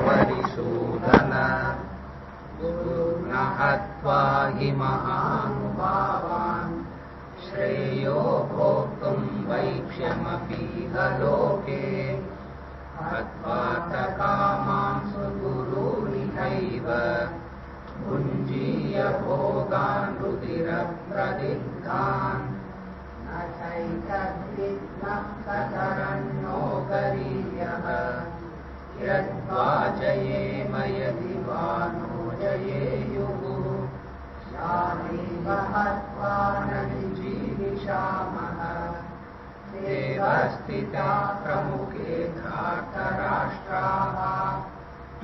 वरिसूदन गुरुर्न हत्वा हि महानुभावान् श्रेयो भोक्तुं वैक्ष्यमपीह लोके हत्वार्थकामान् सुगुरुरिहैव भुञ्जीय भोगान् रुधिरप्रदिग्धान् न चैतद्विद्मः कतरन्नो गरीयः यद्वा जयेम यदि वा नो जयेयुः यामेव हत्वा न विजीविषामः एव स्थिता प्रमुखे धार्तराष्ट्राः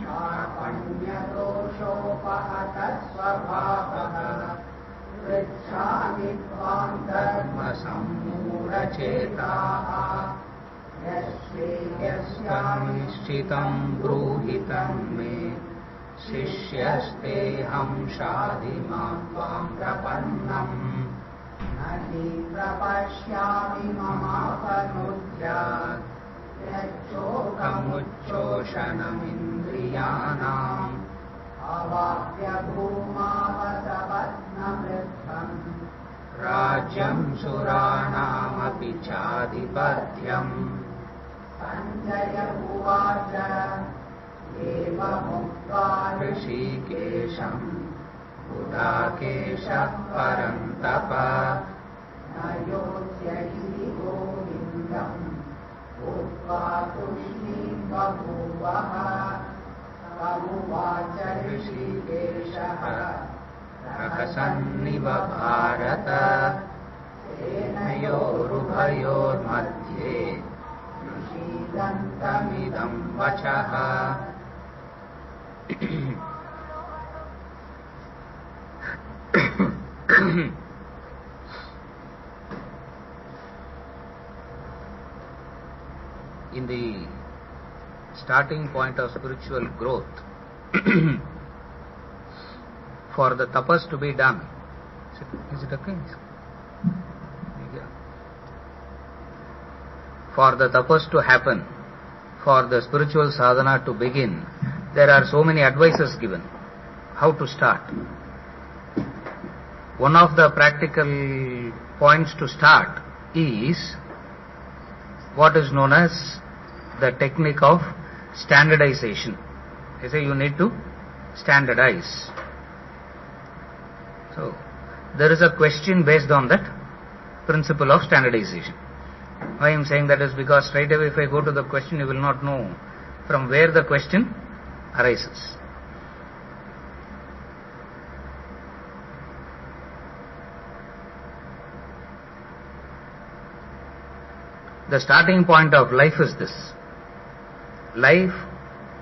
कार्पण्यदोषोपहतः स्वभावः पृच्छामि त्वां धर्मसम्मूढचेताः यस्यानिश्चितं ब्रूहि तन्मे शिष्यस्तेऽहं शाधिमां त्वां प्रपन्नम् न हि प्रपश्यामि ममापनुद्यात् यच्चोकमुच्चोषणमिन्द्रियाणाम् अवाप्य भूमावसवत्नमृद्धम् राज्यं सुराणामपि चाधिपत्यम् सञ्जय उवाच एवमुक्त्वा ऋषिकेशम् गुडाकेशः परन्तप न योत्स्यहि गोविन्दम् उक्त्वा तूष्णीं बभूवः तमुवाच ऋषिकेशः प्रहसन्निव भारत सेनयोरुभयोर्मध्ये निषीदन्तमिदं वचः In the starting point of spiritual growth, for the tapas to be done, is it okay? Yeah. For the tapas to happen, for the spiritual sadhana to begin, there are so many advices given. How to start? One of the practical points to start is what is known as the technique of standardization. They say you need to standardize. So, there is a question based on that principle of standardization. Why I am saying that is because straight away if I go to the question, you will not know from where the question arises. The starting point of life is this. Life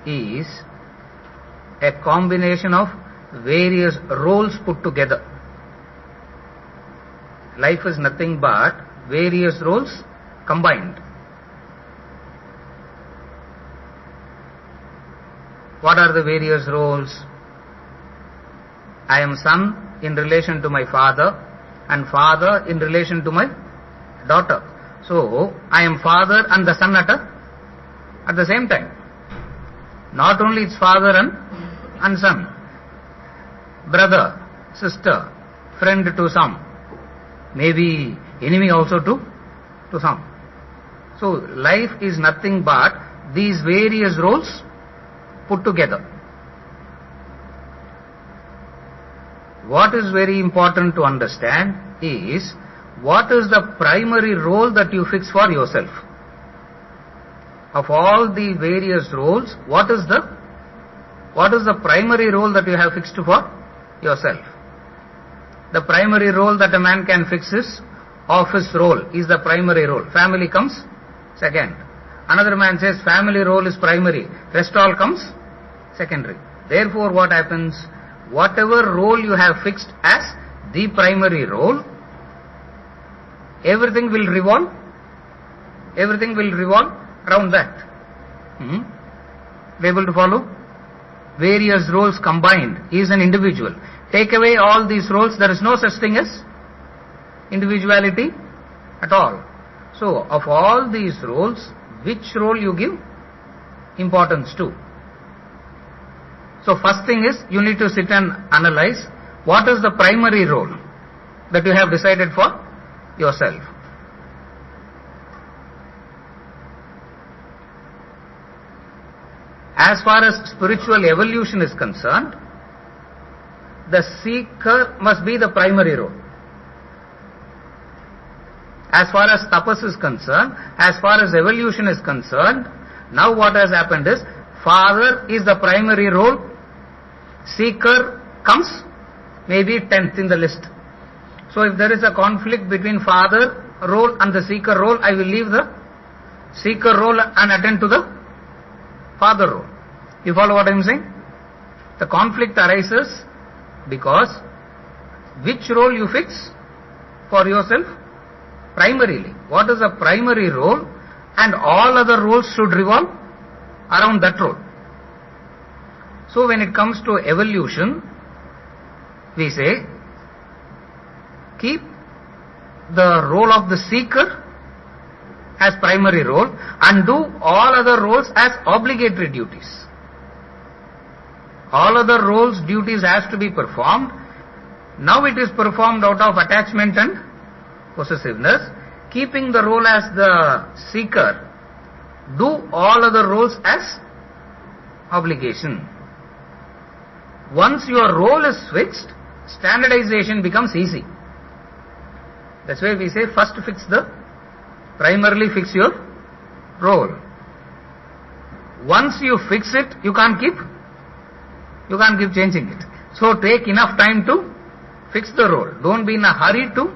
is a combination of various roles put together. Life is nothing but various roles combined. What are the various roles? I am son in relation to my father and father in relation to my daughter. So, I am father and the son at the same time. Not only it's father and son. Brother, sister, friend to some. Maybe enemy also to some. So, life is nothing but these various roles put together. What is very important to understand is what is the primary role that you fix for yourself? Of all the various roles, what is the primary role that you have fixed for yourself? The primary role that a man can fix is office role is the primary role. Family comes second. Another man says family role is primary. Rest all comes secondary. Therefore what happens? Whatever role you have fixed as the primary role, everything will revolve around that. Be able to follow? Various roles combined. He is an individual. Take away all these roles, there is no such thing as individuality at all. So, of all these roles, which role you give importance to? So, first thing is you need to sit and analyze what is the primary role that you have decided for yourself. As far as spiritual evolution is concerned, the seeker must be the primary role. As far as tapas is concerned, as far as evolution is concerned, now what has happened is, father is the primary role, seeker comes maybe 10th in the list. So if there is a conflict between father role and the seeker role, I will leave the seeker role and attend to the father role. You follow what I am saying? The conflict arises because which role you fix for yourself? Primarily. What is the primary role? And all other roles should revolve around that role. So when it comes to evolution, we say, keep the role of the seeker as primary role and do all other roles as obligatory duties. All other roles, duties has to be performed. Now it is performed out of attachment and possessiveness. Keeping the role as the seeker, do all other roles as obligation. Once your role is fixed, standardization becomes easy. That's why we say first primarily fix your role. Once you fix it, you can't keep changing it. So take enough time to fix the role. Don't be in a hurry to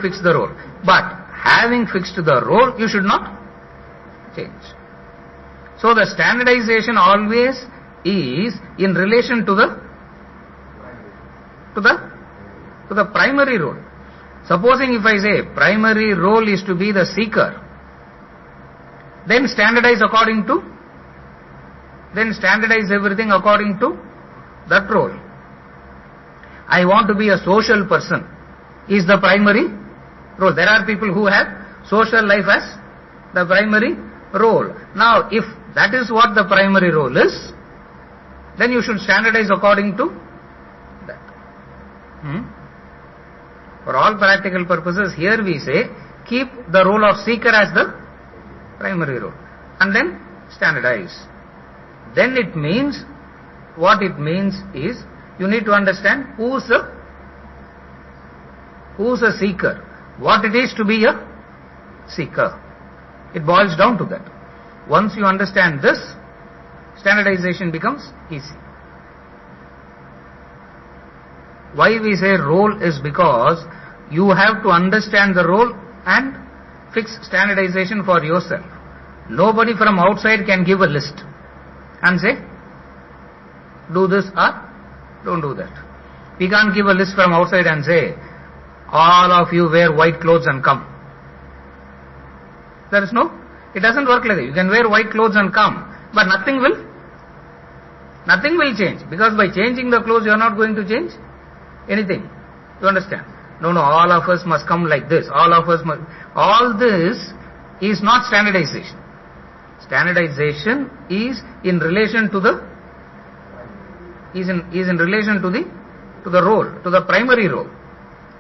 fix the role. But having fixed the role, you should not change. So the standardization always is in relation to the primary role. Supposing if I say primary role is to be the seeker, then standardize everything according to that role. I want to be a social person is the primary role. There are people who have social life as the primary role. Now if that is what the primary role is, then you should standardize according to that. For all practical purposes, here we say, keep the role of seeker as the primary role and then standardize. Then it means, what it means is, you need to understand who's a seeker, what it is to be a seeker. It boils down to that. Once you understand this, standardization becomes easy. Why we say role is because you have to understand the role and fix standardization for yourself. Nobody from outside can give a list and say, do this or don't do that. We can't give a list from outside and say, all of you wear white clothes and come. There is no, it doesn't work like that. You can wear white clothes and come, but nothing will change, because by changing the clothes you are not going to change anything. You understand? No, all of us must come like this. All this is not standardization. Standardization is in relation to the role, to the primary role.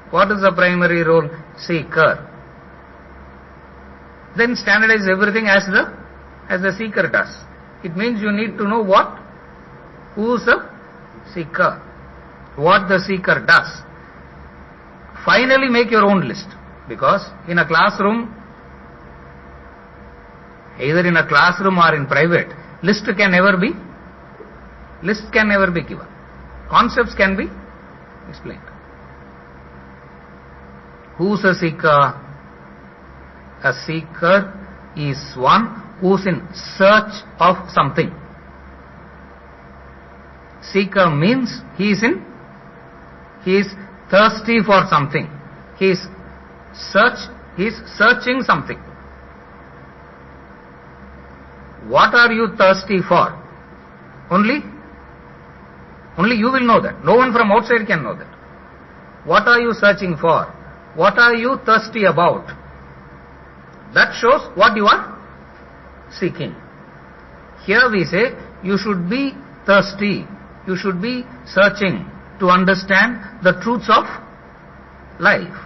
What is the primary role? Seeker. Then standardize everything as the seeker does. It means you need to know who is the seeker, what the seeker does. Finally make your own list, because in a classroom, either in a classroom or in private, list can never be given. Concepts can be explained. Who's a seeker? A seeker is one who's in search of something. Seeker means he is thirsty for something. He is searching something. What are you thirsty for? Only you will know that. No one from outside can know that. What are you searching for? What are you thirsty about? That shows what you are seeking. Here we say you should be thirsty. You should be searching to understand the truths of life.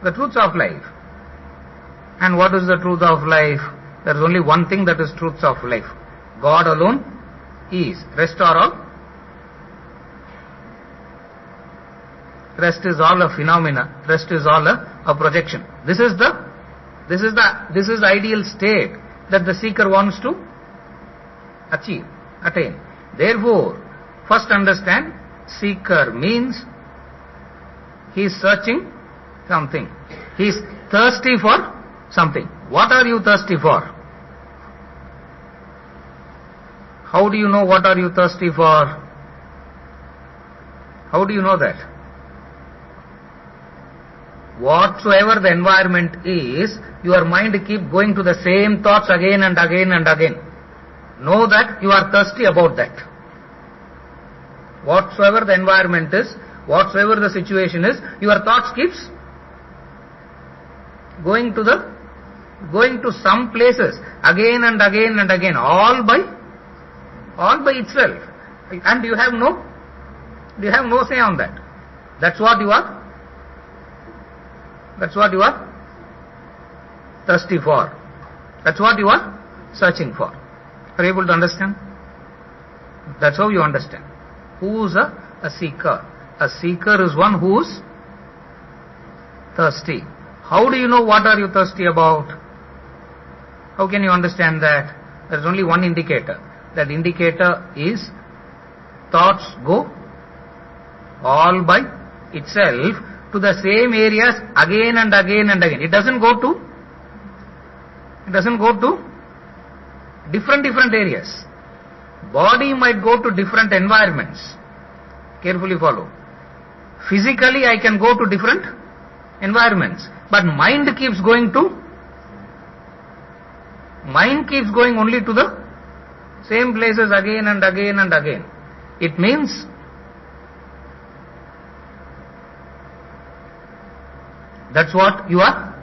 The truths of life. And what is the truth of life? There is only one thing that is truths of life. God alone is. Rest are all. Rest is all a phenomena. Rest is all a projection. This is the ideal state that the seeker wants to achieve, attain. Therefore, first understand, seeker means he is searching something. He is thirsty for something. What are you thirsty for? How do you know what are you thirsty for? How do you know that? Whatsoever the environment is, your mind keeps going to the same thoughts again and again and again. Know that you are thirsty about that. Whatsoever the environment is, whatsoever the situation is, your thoughts keeps going to some places again and again and again, all by itself, and you have no say on that. That's what you are thirsty for. That's what you are searching for. Are you able to understand? That's how you understand. Who is a seeker? A seeker is one who is thirsty. How do you know what are you thirsty about? How can you understand that? There is only one indicator. That indicator is thoughts go all by itself to the same areas again and again and again. It doesn't go to different areas. Body might go to different environments. Carefully follow. Physically I can go to different environments, but mind keeps going only to the same places again and again and again. It means that's what you are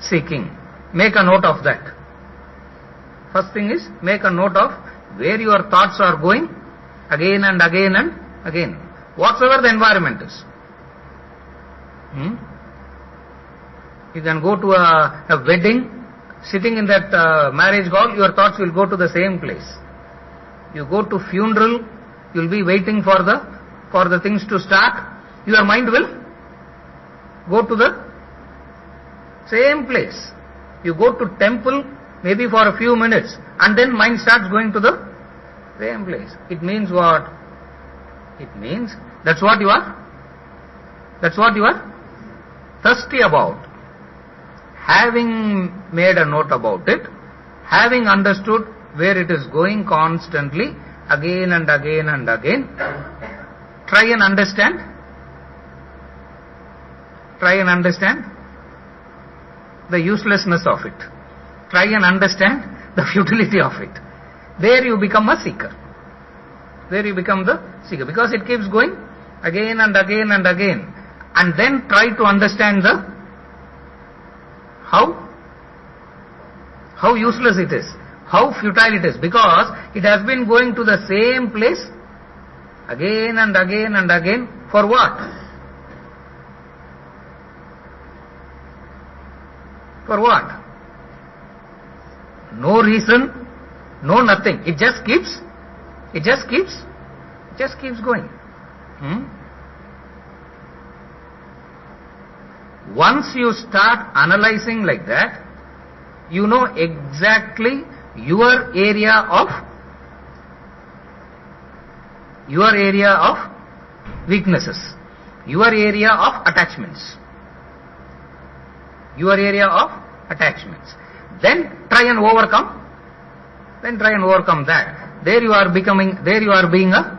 seeking. Make a note of that. First thing is, make a note of where your thoughts are going again and again and again. Whatsoever the environment is. You can go to a wedding, sitting in that marriage hall, your thoughts will go to the same place. You go to funeral, you will be waiting for the things to start. Your mind will go to the same place. You go to temple, maybe for a few minutes, and then mind starts going to the same place. It means what? It means that's what you are thirsty about. Having made a note about it, having understood where it is going constantly, again and again and again, try and understand the uselessness of it. Try and understand the futility of it. There you become a seeker. There you become the seeker, because it keeps going again and again and again. And then try to understand how useless it is, how futile it is, because it has been going to the same place again and again and again. For what? For what? No reason, no nothing. It just keeps going. Once you start analyzing like that, you know exactly your area of weaknesses, your area of attachments. Then try and overcome that. There you are being a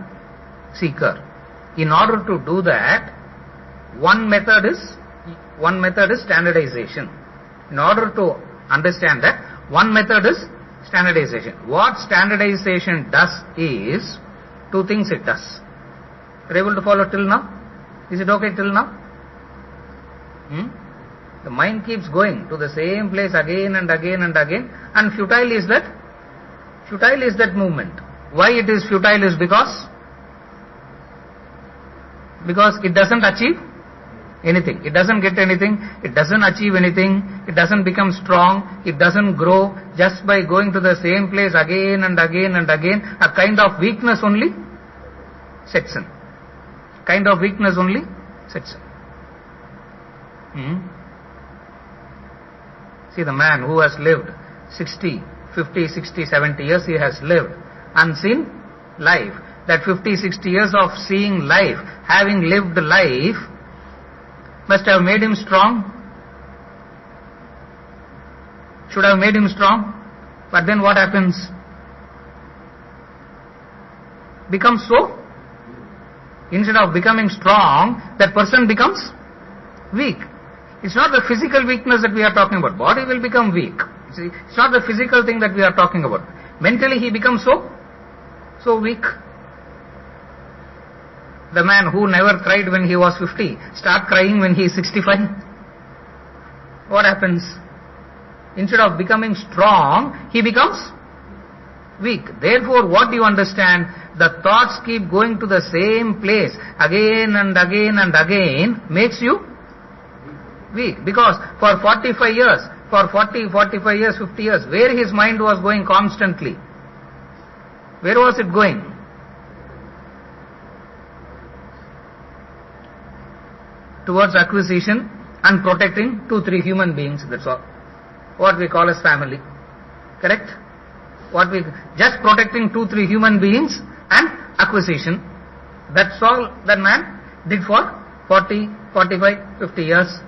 seeker. In order to do that, one method is standardization. In order to understand that, one method is standardization. What standardization does is, two things it does. Are you able to follow till now? Is it okay till now? The mind keeps going to the same place again and again and again, and futile is that movement. Why it is futile is because it doesn't achieve anything. It doesn't get anything. It doesn't achieve anything. It doesn't become strong. It doesn't grow. Just by going to the same place again and again and again, a kind of weakness only sets in. See, the man who has lived 50, 60, 70 years, he has lived and seen life. That 50, 60 years of seeing life, having lived life, must have made him strong. Should have made him strong. But then what happens? Becomes so. Instead of becoming strong, that person becomes weak. It's not the physical weakness that we are talking about. Body will become weak. See, it's not the physical thing that we are talking about. Mentally he becomes so weak. The man who never cried when he was 50, start crying when he is 65. What happens? Instead of becoming strong, he becomes weak. Therefore, what do you understand? The thoughts keep going to the same place again and again and again, makes you weak. Because for 45 years, 50 years, where his mind was going constantly? Where was it going? Towards acquisition and protecting 2-3 human beings, that's all. What we call as family. Correct? Just protecting 2-3 human beings and acquisition. That's all that man did for 40, 45, 50 years.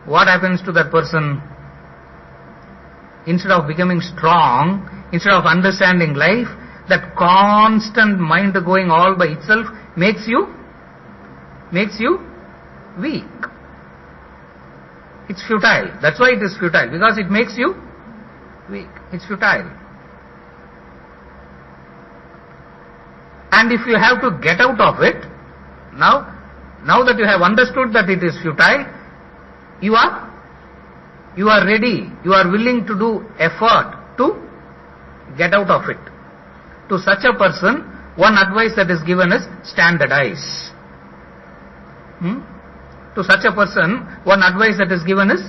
What happens to that person? Instead of becoming strong, instead of understanding life, that constant mind going all by itself makes you weak. It's futile. That's why it is futile, because it makes you weak. It's futile. And if you have to get out of it, now that you have understood that it is futile, you are ready, you are willing to do effort to get out of it. To such a person, one advice that is given is standardize. To such a person, one advice that is given is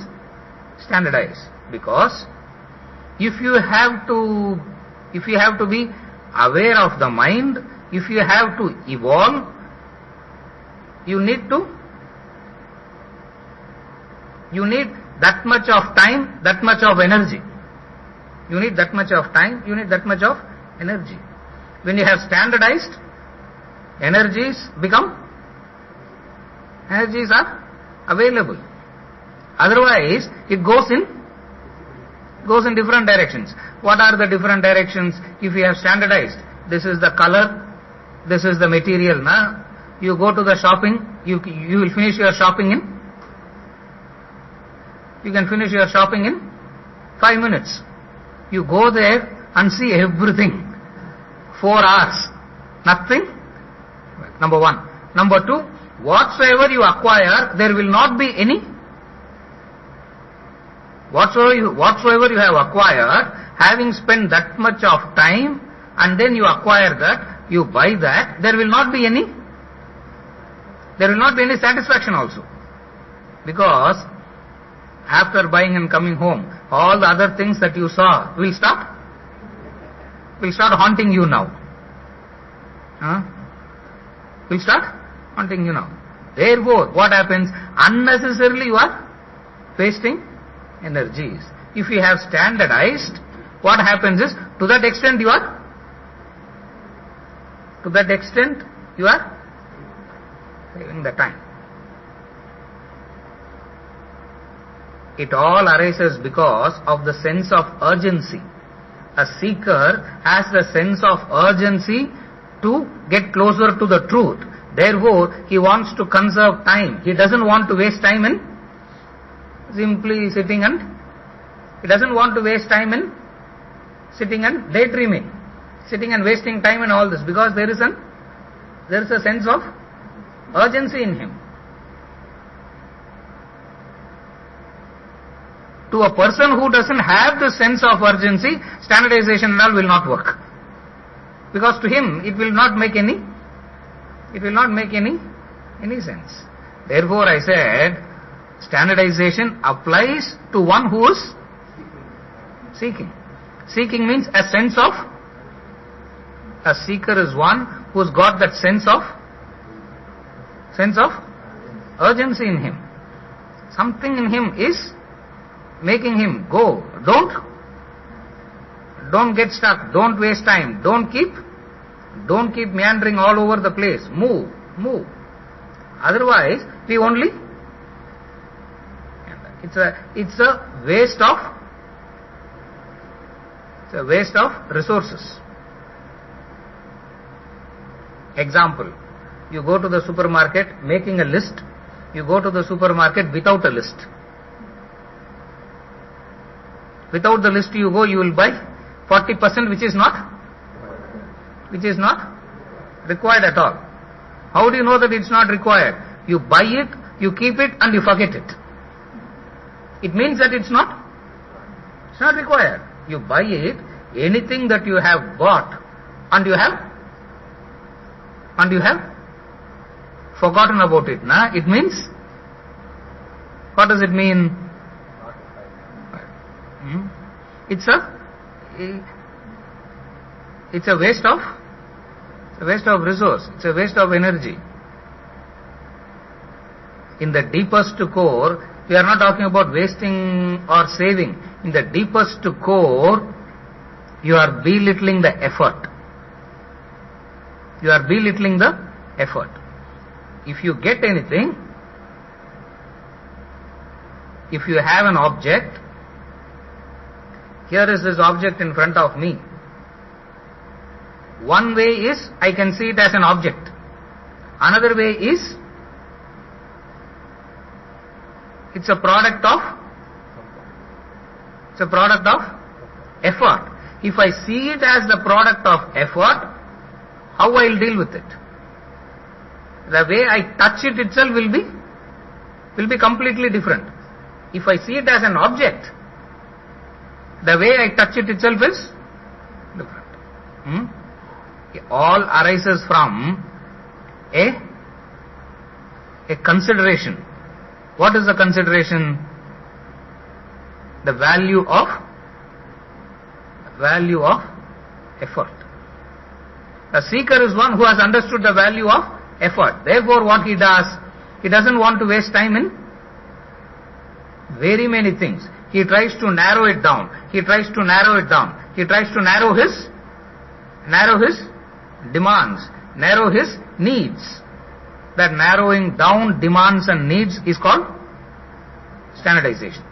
standardize. Because if you have to be aware of the mind, if you have to evolve, you need that much of time, that much of energy. You need that much of time, you need that much of energy. When you have standardized, energies are available. Otherwise, it goes in different directions. What are the different directions? If you have standardized, this is the color, this is the material. You go to the shopping, you will finish your shopping in. You can finish your shopping in 5 minutes. You go there and see everything. 4 hours. Nothing. Number 1. Number 2, whatsoever you acquire, there will not be any. Whatsoever you have acquired, having spent that much of time, and then you acquire that, you buy that, there will not be any satisfaction also. Because after buying and coming home, all the other things that you saw will start haunting you now. Will start haunting you now. Therefore, what happens? Unnecessarily you are wasting energies. If you have standardized, what happens is, to that extent you are saving the time. It all arises because of the sense of urgency. A seeker has the sense of urgency to get closer to the truth. Therefore, he wants to conserve time. He doesn't want to waste time in simply sitting and daydreaming, sitting and wasting time and all this, because there is a sense of urgency in him. To a person who doesn't have the sense of urgency, standardization and all will not work. Because to him, it will not make any sense. Therefore, I said, standardization applies to one who is seeking. Seeking means a seeker is one who's got that sense of urgency in him. Something in him is making him go. Don't get stuck. Don't waste time. Don't keep meandering all over the place. Move. Otherwise, we only. It's a waste of resources. Example: you go to the supermarket making a list. You go to the supermarket without a list. Without the list you go, you will buy 40% which is not required at all. How do you know that it's not required? You buy it, you keep it, and you forget it. It means that it's not required. You buy it, anything that you have bought and you have forgotten about it. It means, what does it mean? It's a waste of resource. It's a waste of energy. In the deepest core, we are not talking about wasting or saving. In the deepest core, you are belittling the effort. If you get anything, if you have an object, here is this object in front of me. One way is I can see it as an object. Another way is it's a product of effort. If I see it as the product of effort, how I will deal with it? The way I touch it itself will be completely different. If I see it as an object, the way I touch it itself is different. All arises from a consideration. What is the consideration? The value of effort. A seeker is one who has understood the value of effort. Therefore, what he does, he doesn't want to waste time in very many things. He tries to narrow it down. He tries to narrow his demands, narrow his needs. That narrowing down demands and needs is called standardization.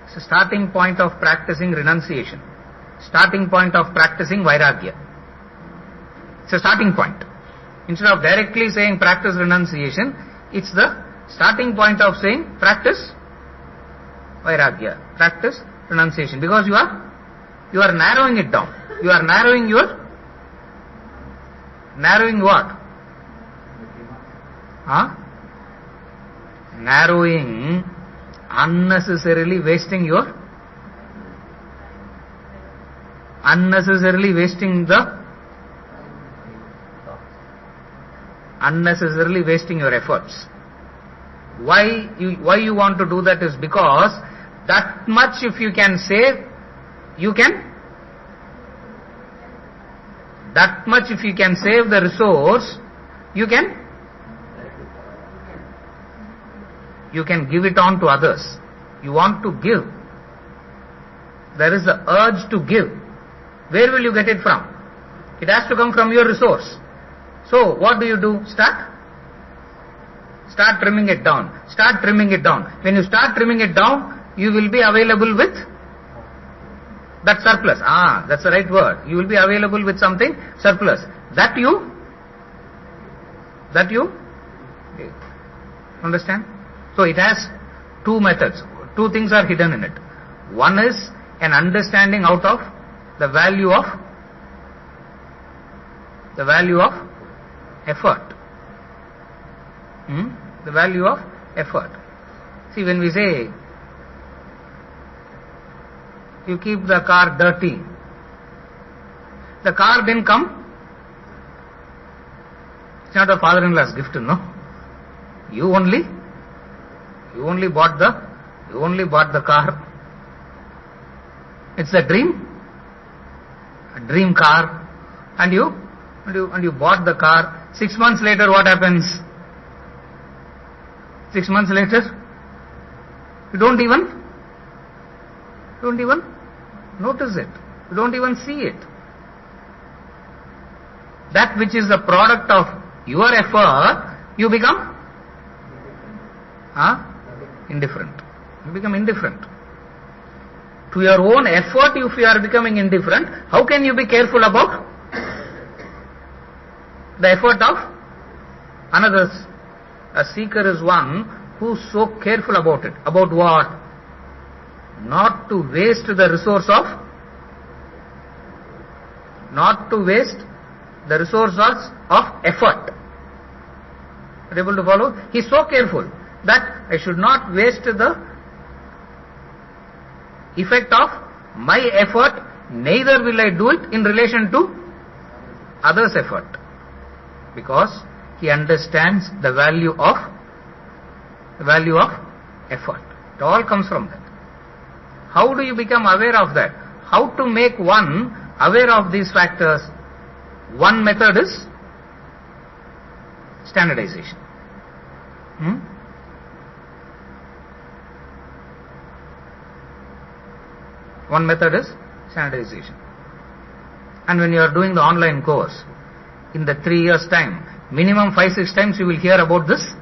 It's a starting point of practicing renunciation. Starting point of practicing vairagya. It's a starting point. Instead of directly saying practice renunciation, it's the starting point of saying practice vairagya, practice renunciation. Because you are narrowing it down. You are narrowing what? Narrowing unnecessarily wasting your efforts. Why you want to do that is because that much if you can save, you can. That much if you can save the resource, you can give it on to others. You want to give. There is the urge to give. Where will you get it from? It has to come from your resource. So what do? Start trimming it down. When you start trimming it down, you will be available with that surplus. That's the right word. You will be available with something surplus. That you understand? So it has two methods. Two things are hidden in it. One is an understanding out of the value of effort. The value of effort. See, when we say you keep the car dirty. The car didn't come. It's not a father-in-law's gift, no. You only bought the car. It's a dream car, and you bought the car. 6 months later, what happens? 6 months later, you don't even notice it. You don't even see it. That which is the product of your effort, you become indifferent. You become indifferent. To your own effort, if you are becoming indifferent, how can you be careful about the effort of another's? A seeker is one who's so careful about it. About what? Not to waste the resources of effort. Are you able to follow? He is so careful that I should not waste the effect of my effort, neither will I do it in relation to others' effort. Because he understands the value of effort. It all comes from that. How do you become aware of that? How to make one aware of these factors? One method is standardization. One method is standardization. And when you are doing the online course, in the 3 years' time, minimum 5-6 times you will hear about this.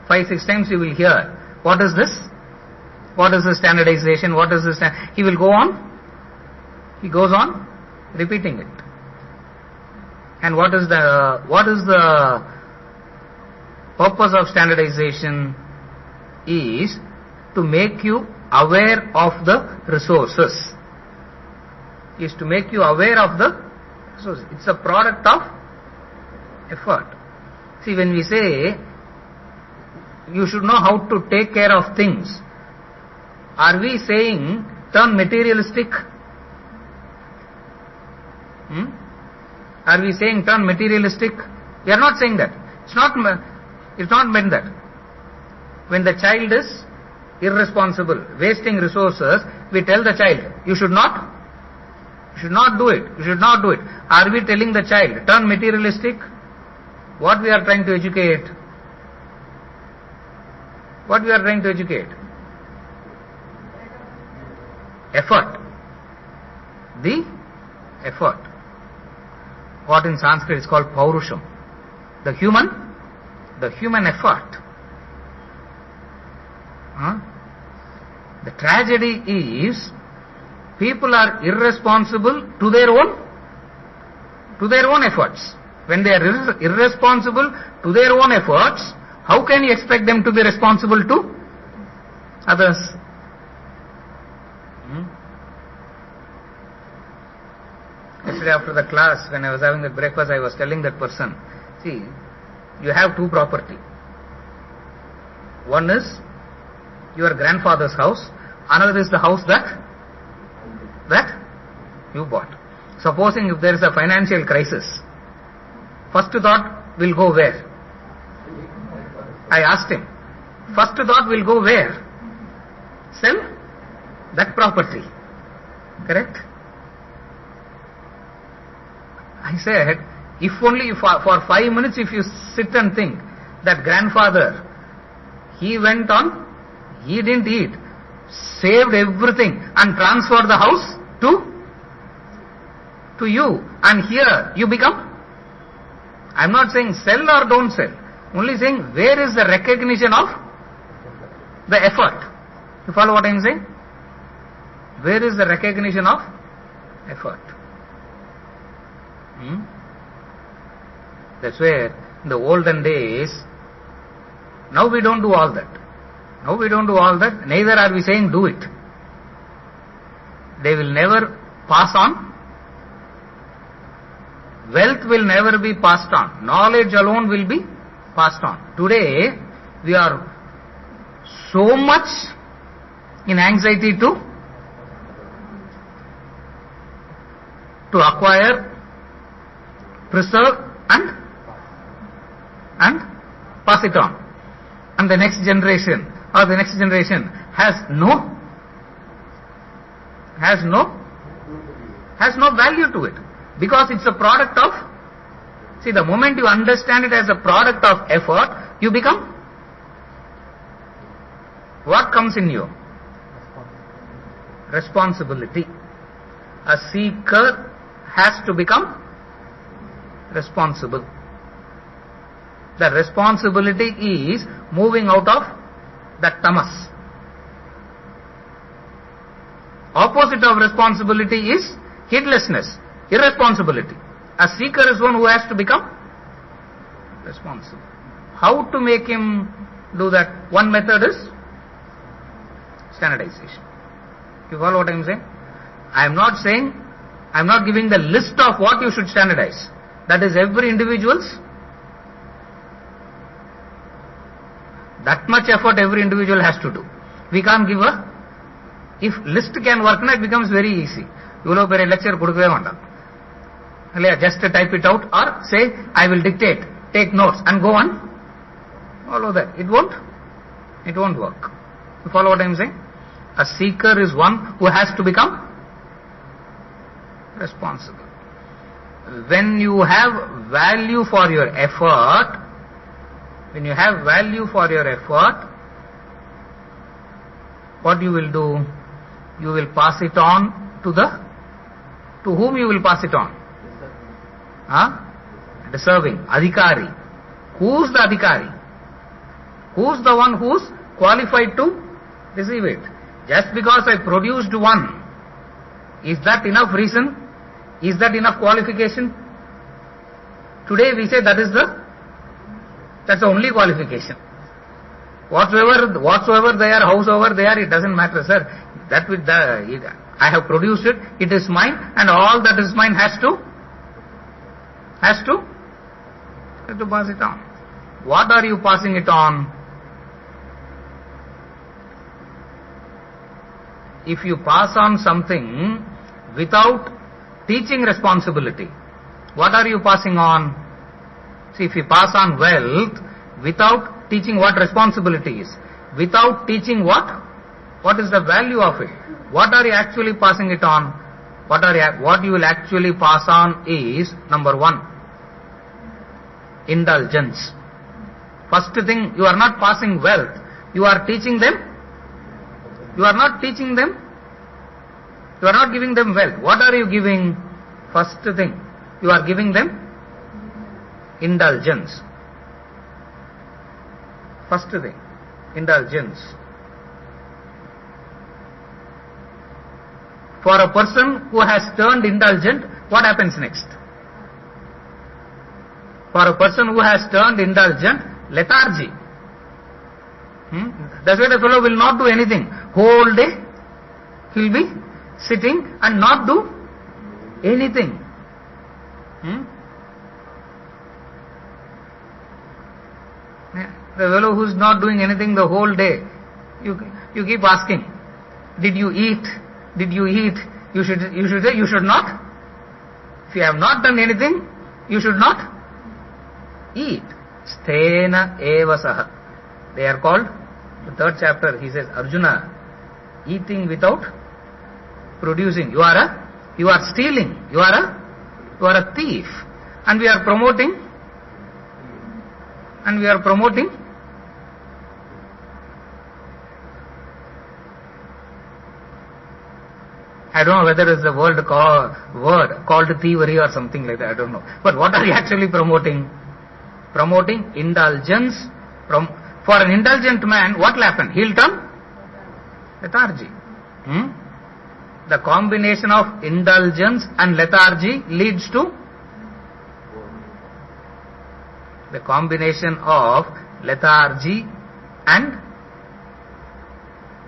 5-6 times you will hear, what is this? What is the standardization? What is this? He will go on. He goes on repeating it. And what is the purpose of standardization? Is to make you aware of the resources. Is to make you aware of the resources. It's a product of effort. See, when we say you should know how to take care of things, are we saying turn materialistic? Are we saying turn materialistic? We are not saying that. It's not meant that. When the child is irresponsible, wasting resources, we tell the child, you should not do it. You should not do it. Are we telling the child, turn materialistic? What we are trying to educate? What we are trying to educate? Effort. The effort. What in Sanskrit is called paurusham. The human effort. The tragedy is people are irresponsible to their own efforts. When they are irresponsible to their own efforts, how can you expect them to be responsible to others? Yesterday after the class, when I was having the breakfast, I was telling that person, see, you have two property. One is your grandfather's house, another is the house that you bought. Supposing if there is a financial crisis, first thought will go where? I asked him, first thought will go where? Sell that property. Correct? I said, if only for 5 minutes if you sit and think that grandfather, he went on, he didn't eat, saved everything and transferred the house to you, and here you become. I'm not saying sell or don't sell, only saying where is the recognition of the effort. You follow what I'm saying? Where is the recognition of effort? That's where in the olden days, now we don't do all that. Neither are we saying do it. They will never pass on. Wealth will never be passed on. Knowledge alone will be passed on. Today, we are so much in anxiety to to acquire, preserve and pass it on. And the next generation has no value to it, because it's a product of, see, the moment you understand it as a product of effort, you become, what comes in you? Responsibility. A seeker has to become responsible. The responsibility is moving out of that tamas. Opposite of responsibility is heedlessness, irresponsibility. A seeker is one who has to become responsible. How to make him do that? One method is standardization. You follow what I am saying? I am not giving the list of what you should standardize. That is every individual's. That much effort every individual has to do. We can't give if list can work, it becomes very easy. You will have a lecture, just type it out, or say, I will dictate, take notes and go on. Follow that. It won't work. You follow what I am saying? A seeker is one who has to become responsible. When you have value for your effort, what you will do? You will pass it on to whom you will pass it on? Deserving. Adhikari. Who's the adhikari? Who's the one who's qualified to receive it? Just because I produced one, is that enough reason? Is that enough qualification? Today we say that's the only qualification. Whatsoever they are, howsoever they are, it doesn't matter, sir. I have produced it, it is mine, and all that is mine has to pass it on. What are you passing it on? If you pass on something without teaching responsibility, what are you passing on? See, if you pass on wealth without teaching what responsibility is, without teaching what is the value of it, what are you actually passing it on? What you will actually pass on is, number one, indulgence. First thing, you are not passing wealth, you are teaching them. You are not teaching them. You are not giving them wealth. What are you giving? First thing, you are giving them indulgence. First thing, indulgence. For a person who has turned indulgent, what happens next? For a person who has turned indulgent, lethargy. That's why the fellow will not do anything. Whole day, he will be sitting and not do anything. The fellow who is not doing anything the whole day, you keep asking, did you eat? Did you eat? You should say, you should not. If you have not done anything, you should not eat. Sthena eva saha. They are called, the third chapter, he says, Arjuna, eating without producing. You are stealing. You are a thief. And we are promoting. I don't know whether it's a word called thievery or something like that, I don't know. But what are you actually promoting? Promoting indulgence. For an indulgent man, what will happen? He'll turn lethargy. The combination of indulgence and lethargy leads to the combination of lethargy and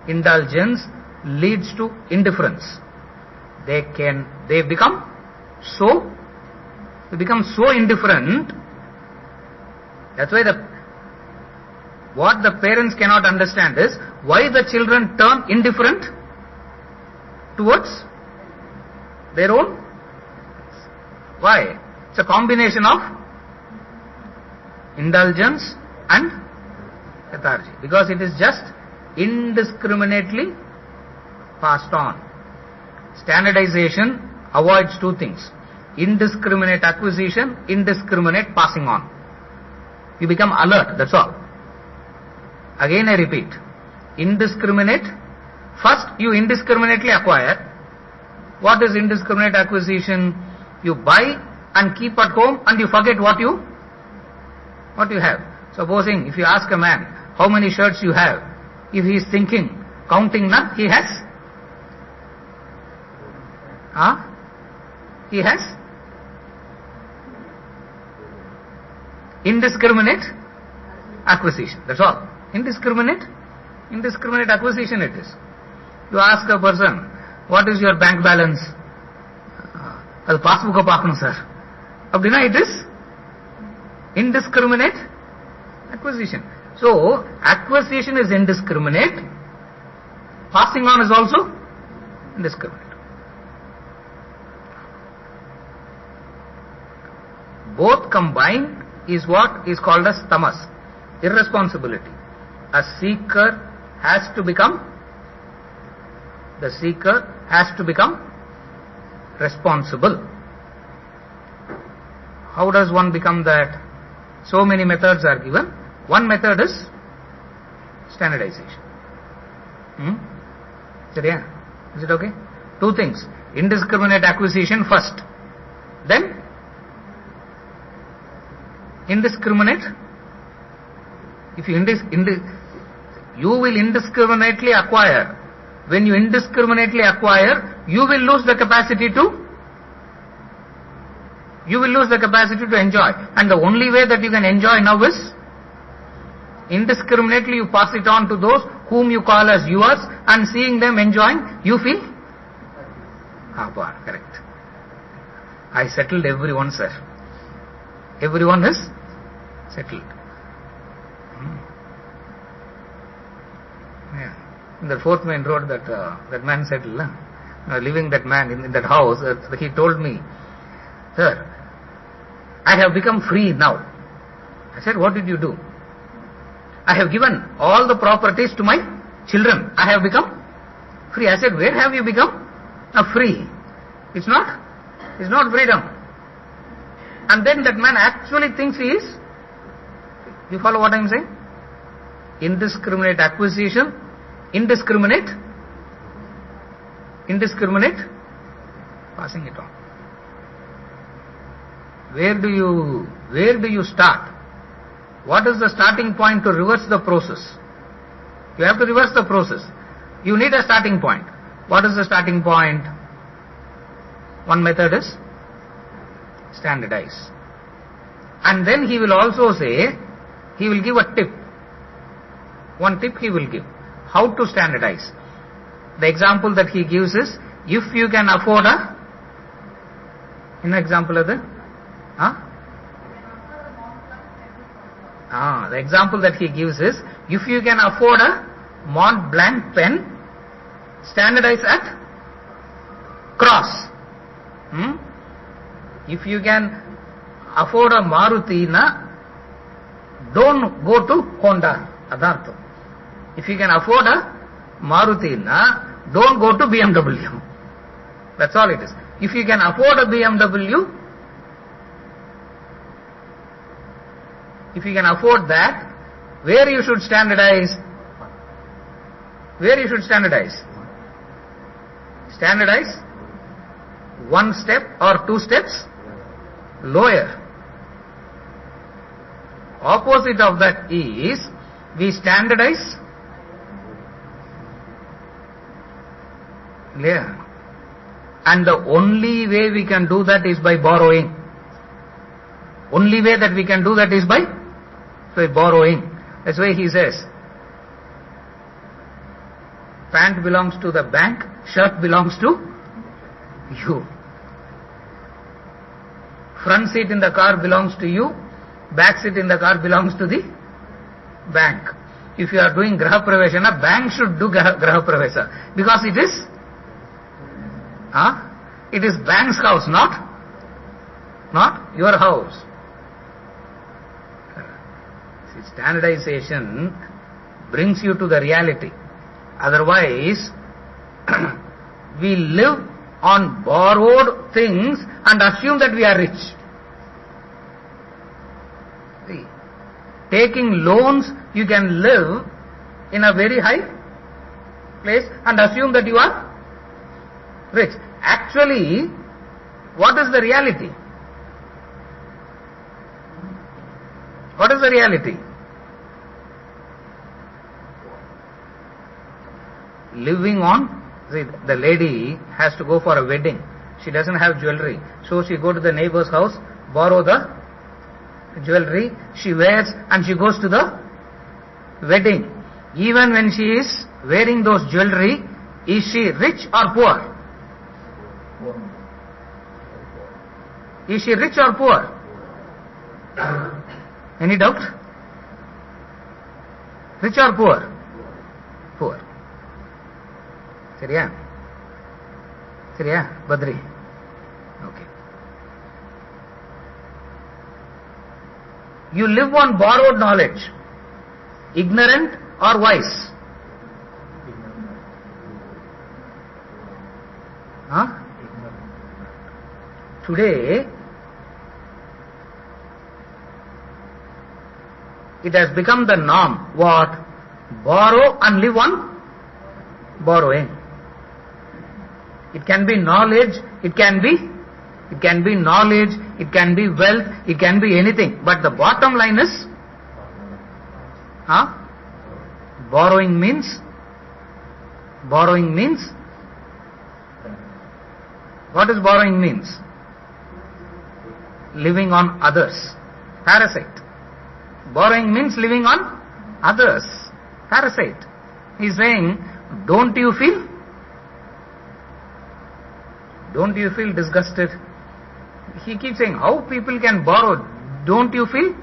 indulgence leads to indifference. They become so indifferent. That's why what the parents cannot understand is why the children turn indifferent towards their own Why? It's a combination of indulgence and lethargy, because it is just indiscriminately passed on. Standardization avoids two things: indiscriminate acquisition, indiscriminate passing on. You become alert, that's all. Again I repeat, indiscriminate. First you indiscriminately acquire. What is indiscriminate acquisition? You buy and keep at home and you forget what you have. Supposing if you ask a man how many shirts you have, if he is thinking, counting none, he has? He has indiscriminate acquisition. That's all. Indiscriminate acquisition it is. You ask a person, what is your bank balance? Adu passbook paakanu sir. Abdina it is indiscriminate acquisition. So acquisition is indiscriminate. Passing on is also indiscriminate. Both combined is what is called as tamas, irresponsibility. The seeker has to become responsible. How does one become that? So many methods are given. One method is standardization. Is it okay? Two things: indiscriminate acquisition first, then indiscriminate. If you will indiscriminately acquire. When you indiscriminately acquire, you will lose the capacity to enjoy. And the only way that you can enjoy now is indiscriminately you pass it on to those whom you call as yours, and seeing them enjoying, you feel correct. I settled everyone, sir. Everyone is settled. Yeah. In the 4th Main Road, that man settled. Living that man in that house, he told me, sir, I have become free now. I said, what did you do? I have given all the properties to my children. I have become free. I said, where have you become free? It's not freedom. And then that man actually thinks he is. You follow what I am saying? Indiscriminate acquisition, indiscriminate passing it on. Where do you start? What is the starting point to reverse the process? You have to reverse the process. You need a starting point. What is the starting point? One method is standardize. And then he will also say, he will give a tip. One tip he will give. How to standardize. The example that he gives is, if you can afford a, in example of the, the example that he gives is, if you can afford a Mont Blanc pen, standardize at Cross. If you can afford a Maruti, don't go to Honda. Adartha. If you can afford a Maruti, don't go to BMW. That's all it is. If you can afford a BMW, if you can afford that, where you should standardize? Where you should standardize? Standardize one step or two steps lower. Opposite of that is, we standardize layer. And the only way we can do that is by borrowing. Only way that we can do that is by borrowing. That's why he says, pant belongs to the bank, shirt belongs to you. Front seat in the car belongs to you, back seat in the car belongs to the bank. If you are doing Graha Pravesha, bank should do Graha Pravesha, because it is bank's house, not not your house. See, standardization brings you to the reality. Otherwise, we live on borrowed things and assume that we are rich. See, taking loans, you can live in a very high place and assume that you are rich. Actually, what is the reality? What is the reality? Living on, see, the lady has to go for a wedding. She doesn't have jewelry. So she go to the neighbor's house, borrow the jewelry, she wears and she goes to the wedding. Even when she is wearing those jewelry, is she rich or poor? Is she rich or poor? Any doubt? Rich or poor? Poor. Seriya? Seriya? Badri? Okay. You live on borrowed knowledge. Ignorant or wise? Huh? Today, it has become the norm. What? Borrow and live on borrowing. It can be knowledge, it can be knowledge, it can be wealth, it can be anything. But the bottom line is, borrowing means, what is borrowing means? Living on others. Parasite. Borrowing means living on others. Parasite. He is saying, don't you feel disgusted? He keeps saying, how people can borrow? Don't you feel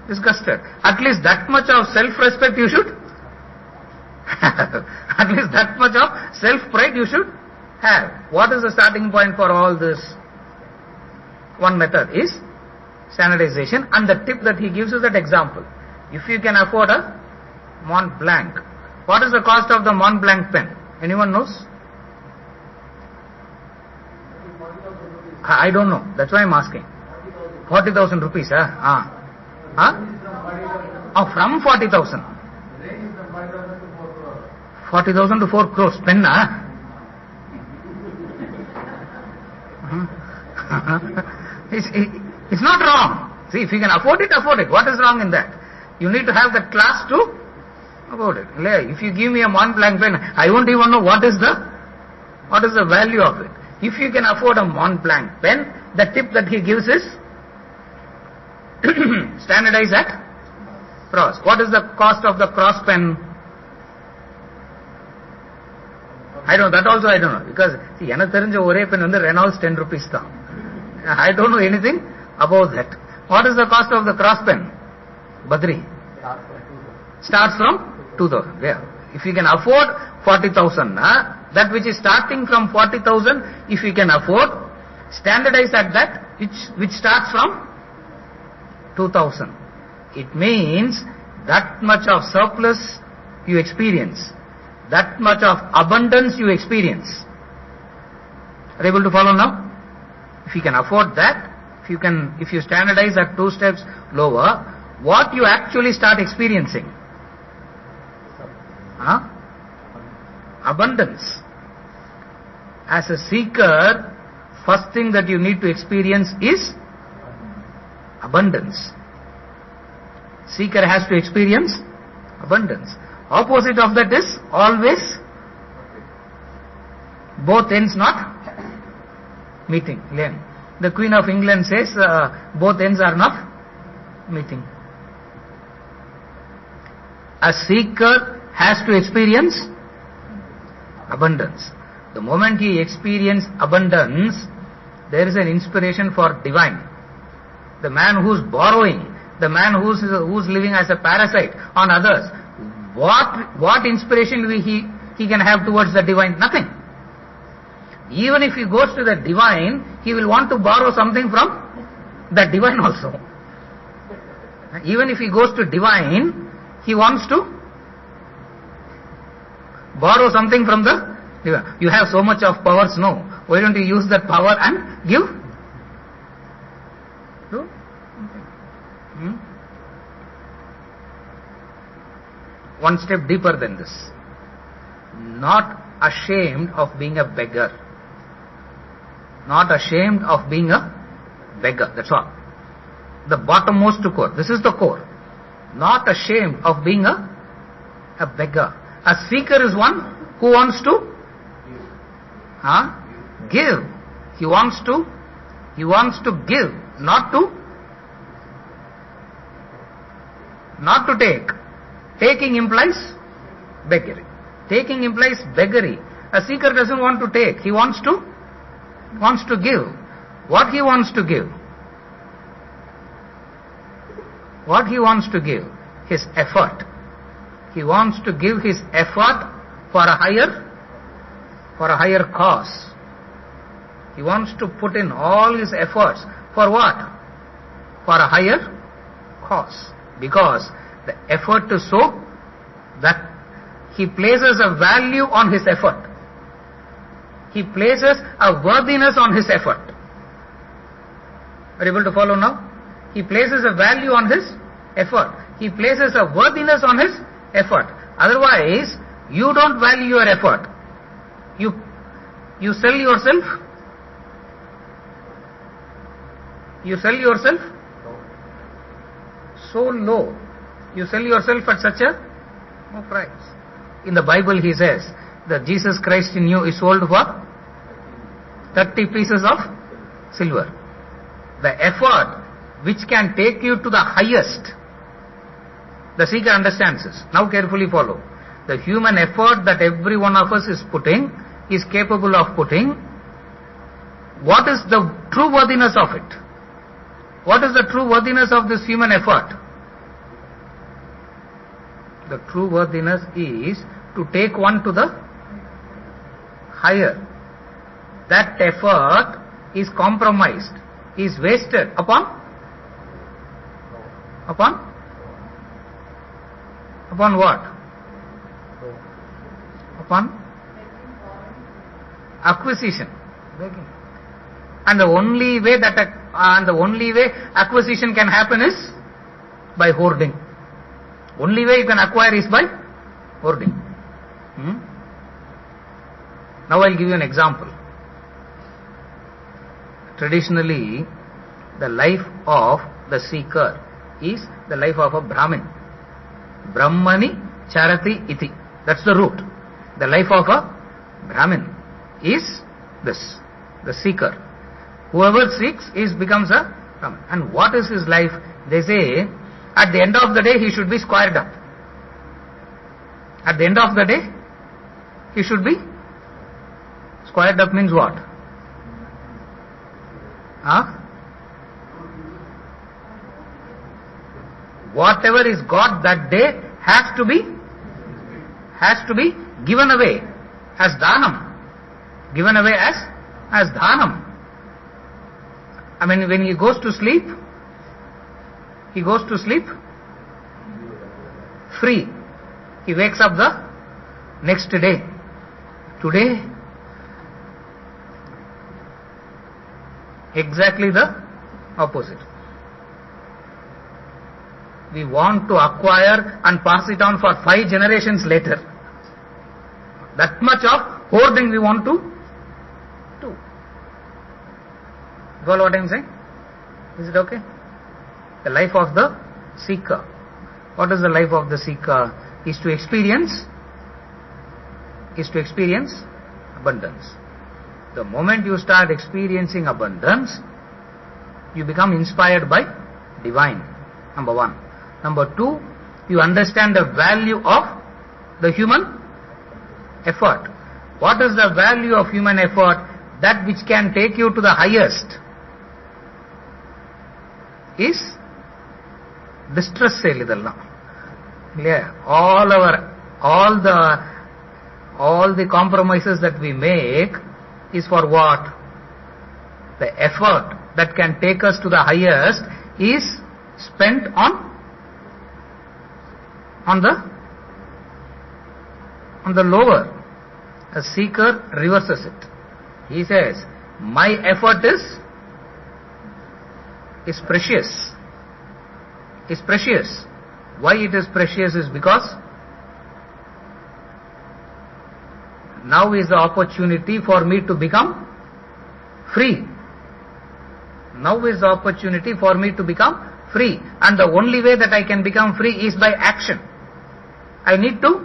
disgusted? At least that much of self-respect you should have. At least that much of self-pride you should have. What is the starting point for all this? One method is standardization, and the tip that he gives is that example. If you can afford a Mont Blanc, what is the cost of the Mont Blanc pen? Anyone knows? I don't know. That's why I'm asking. 40,000 rupees, huh? Oh, from 40,000. 40,000 to 4 crores. Pen, It's not wrong. See, if you can afford it, afford it. What is wrong in that? You need to have that class to afford it. If you give me a Mont Blanc pen, I won't even know what is the value of it. If you can afford a Mont Blanc pen, the tip that he gives is standardize at cross. What is the cost of the cross pen? I don't know. That also I don't know. Because, see, எனக்கு தெரிஞ்ச ஒரே pen வந்து Reynolds 10 rupees தான். I don't know anything about that. What is the cost of the cross pen? Badri? Starts from 2,000. Yeah. If you can afford 40,000, that which is starting from 40,000, if you can afford, standardize at that which starts from 2,000. It means that much of surplus you experience, that much of abundance you experience. Are you able to follow now? If you can afford that, if you standardize at 2 steps lower, what you actually start experiencing? Abundance. As a seeker, first thing that you need to experience is abundance. Seeker has to experience abundance. Opposite of that is always both ends not meeting. The Queen of England says both ends are not meeting. A seeker has to experience abundance. The moment he experiences abundance, there is an inspiration for divine. The man who's borrowing, the man who's living as a parasite on others, what inspiration he can have towards the divine? Nothing. Even if he goes to the divine, he will want to borrow something from the divine also. Even if he goes to divine, he wants to borrow something from the divine. You have so much of powers, no. Why don't you use that power and give? No? One step deeper than this. Not ashamed of being a beggar. Not ashamed of being a beggar. That's all. The bottommost core. This is the core. Not ashamed of being a beggar. A seeker is one who wants to give. He wants to give, not to take. Taking implies beggary. Taking implies beggary. A seeker doesn't want to take. He wants to give. What he wants to give? What he wants to give? His effort. He wants to give his effort for a higher cause. He wants to put in all his efforts for what? For a higher cause. Because the effort to sow, that he places a value on his effort. He places a worthiness on his effort. Are you able to follow now? He places a value on his effort. He places a worthiness on his effort. Otherwise, you don't value your effort. You sell yourself. You sell yourself so low. You sell yourself at such a low price. In the Bible he says that Jesus Christ in you is sold for 30 pieces of silver. The effort which can take you to the highest, the seeker understands this. Now carefully follow. The human effort that every one of us is putting, is capable of putting. What is the true worthiness of it? What is the true worthiness of this human effort? The true worthiness is to take one to the higher. That effort is compromised, is wasted upon what? Upon acquisition. And the only way acquisition can happen is by hoarding. Only way you can acquire is by hoarding. Now I'll give you an example. Traditionally, the life of the seeker is the life of a Brahmin. Brahmani charati iti. That's the root. The life of a Brahmin is this, the seeker. Whoever seeks becomes a Brahmin. And what is his life? They say, at the end of the day, he should be squared up. At the end of the day, he should be squared up. Means what? Whatever is got that day has to be given away as dhanam. Given away as dhanam. I mean, when he goes to sleep free. He wakes up the next day. Today, exactly the opposite. We want to acquire and pass it on for 5 generations later. That much of hoarding we want to do. Follow what I am saying? Is it okay? The life of the seeker. What is the life of the seeker? Is to experience abundance. The moment you start experiencing abundance, you become inspired by divine. Number 1. Number 2, you understand the value of the human effort. What is the value of human effort? That which can take you to the highest is distress sale idella. Yeah. All the compromises that we make is for what? The effort that can take us to the highest is spent on the lower. A seeker reverses it. He says, my effort is precious. Is precious. Why it is precious is because now is the opportunity for me to become free. Now is the opportunity for me to become free. And the only way that I can become free is by action. I need to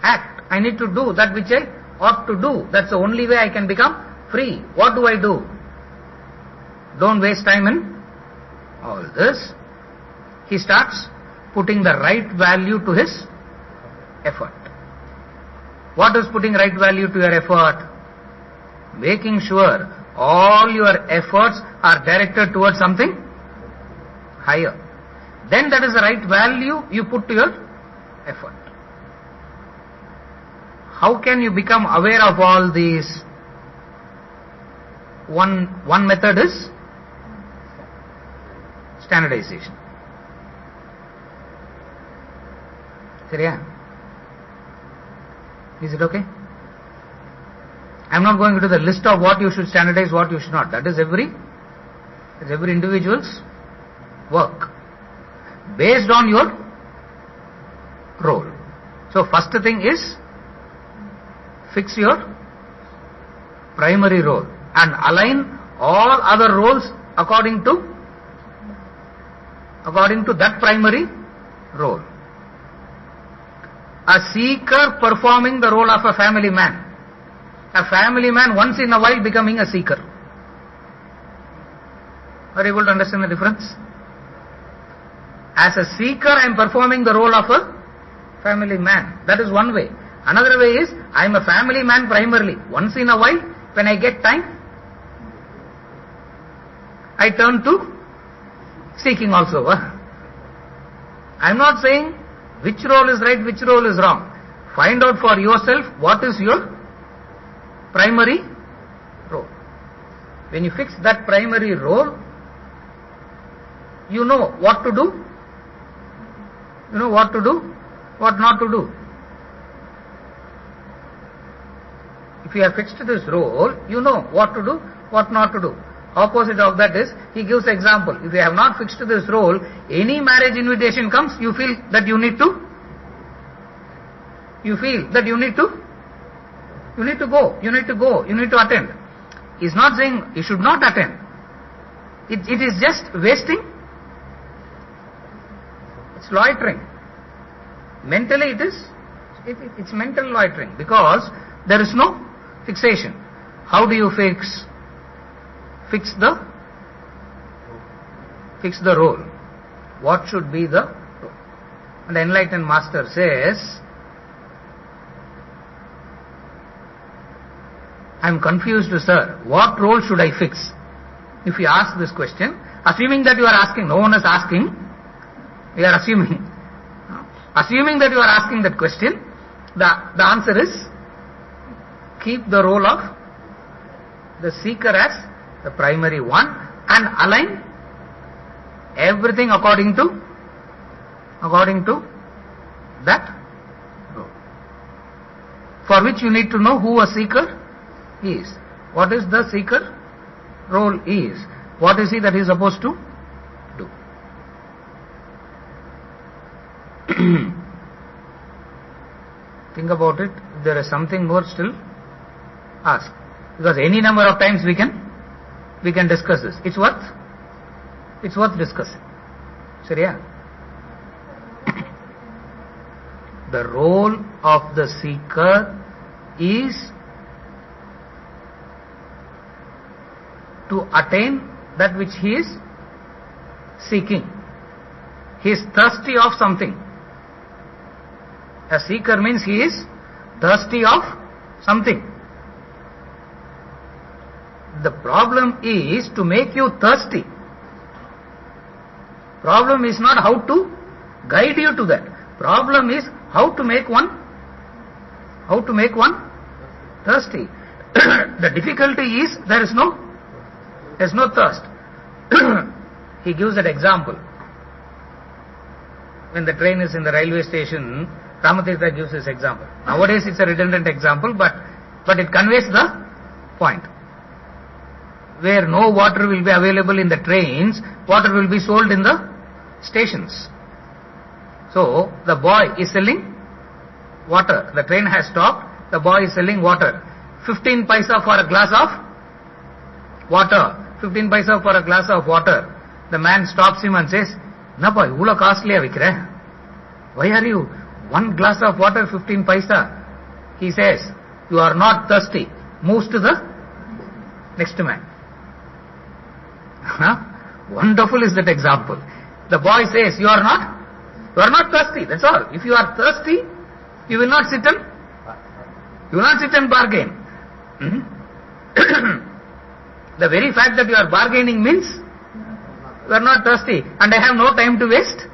act. I need to do that which I ought to do. That's the only way I can become free. What do I do? Don't waste time in all this. He starts putting the right value to his effort. What is putting right value to your effort? Making sure all your efforts are directed towards something higher. Then that is the right value you put to your effort. How can you become aware of all these? One method is standardization. Seriya? Is it okay? I am not going into the list of what you should standardize, what you should not. That is every individual's work based on your role. So first thing is fix your primary role and align all other roles according to that primary role. A seeker performing the role of a family man. A family man once in a while becoming a seeker. Are you able to understand the difference? As a seeker I am performing the role of a family man. That is one way. Another way is I am a family man primarily. Once in a while when I get time I turn to seeking also. I am not saying which role is right, which role is wrong. Find out for yourself what is your primary role. When you fix that primary role, you know what to do, you know what to do, what not to do. If you have fixed this role, you know what to do, what not to do. Opposite of that is, he gives example. If you have not fixed this role, any marriage invitation comes, you feel that you need to go, you need to attend. He's not saying you should not attend. It is just wasting. It's loitering. Mentally it's mental loitering because there is no fixation. How do you fix the role? What should be the role? And the enlightened master says, I am confused, sir. What role should I fix? If you ask this question, assuming that you are asking, no one is asking, we are assuming. Assuming that you are asking that question, the answer is, keep the role of the seeker as the primary one and align everything according to that role. For which you need to know who a seeker is. What is the seeker role is. What is he that he is supposed to do. Think about it. If there is something more still, ask. Because any number of times we can discuss this. It's worth discussing. Seriya? The role of the seeker is to attain that which he is seeking. He is thirsty of something. A seeker means he is thirsty of something. The problem is to make you thirsty. Problem is not how to guide you to that. Problem is how to make one thirsty. The difficulty is there is no thirst. he gives that example. When the train is in the railway station, Ramatirtha gives this example. Nowadays it's a redundant example, but it conveys the point. Where no water will be available in the trains, water will be sold in the stations. So, the boy is selling water. The train has stopped, the boy is selling water. 15 paisa for a glass of water. 15 paisa for a glass of water. The man stops him and says, "Napa, ivula costly vikre? Why are you? One glass of water, 15 paisa." He says, "You are not thirsty." Moves to the next man. Wonderful is that example. The boy says, you are not thirsty, that's all. If you are thirsty, you will not sit and bargain. The very fact that you are bargaining means you are not thirsty, and I have no time to waste.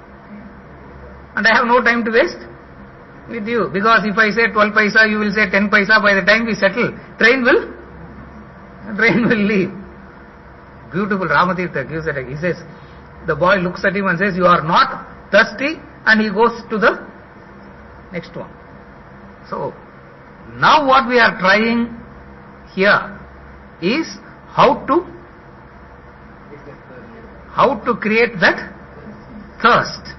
With you, because if I say 12 paisa, you will say 10 paisa. By the time we settle, train will leave. Beautiful. Ramatirtha gives that. He says, the boy looks at him and says, "You are not thirsty," and he goes to the next one. So, now what we are trying here is how to create that thirst.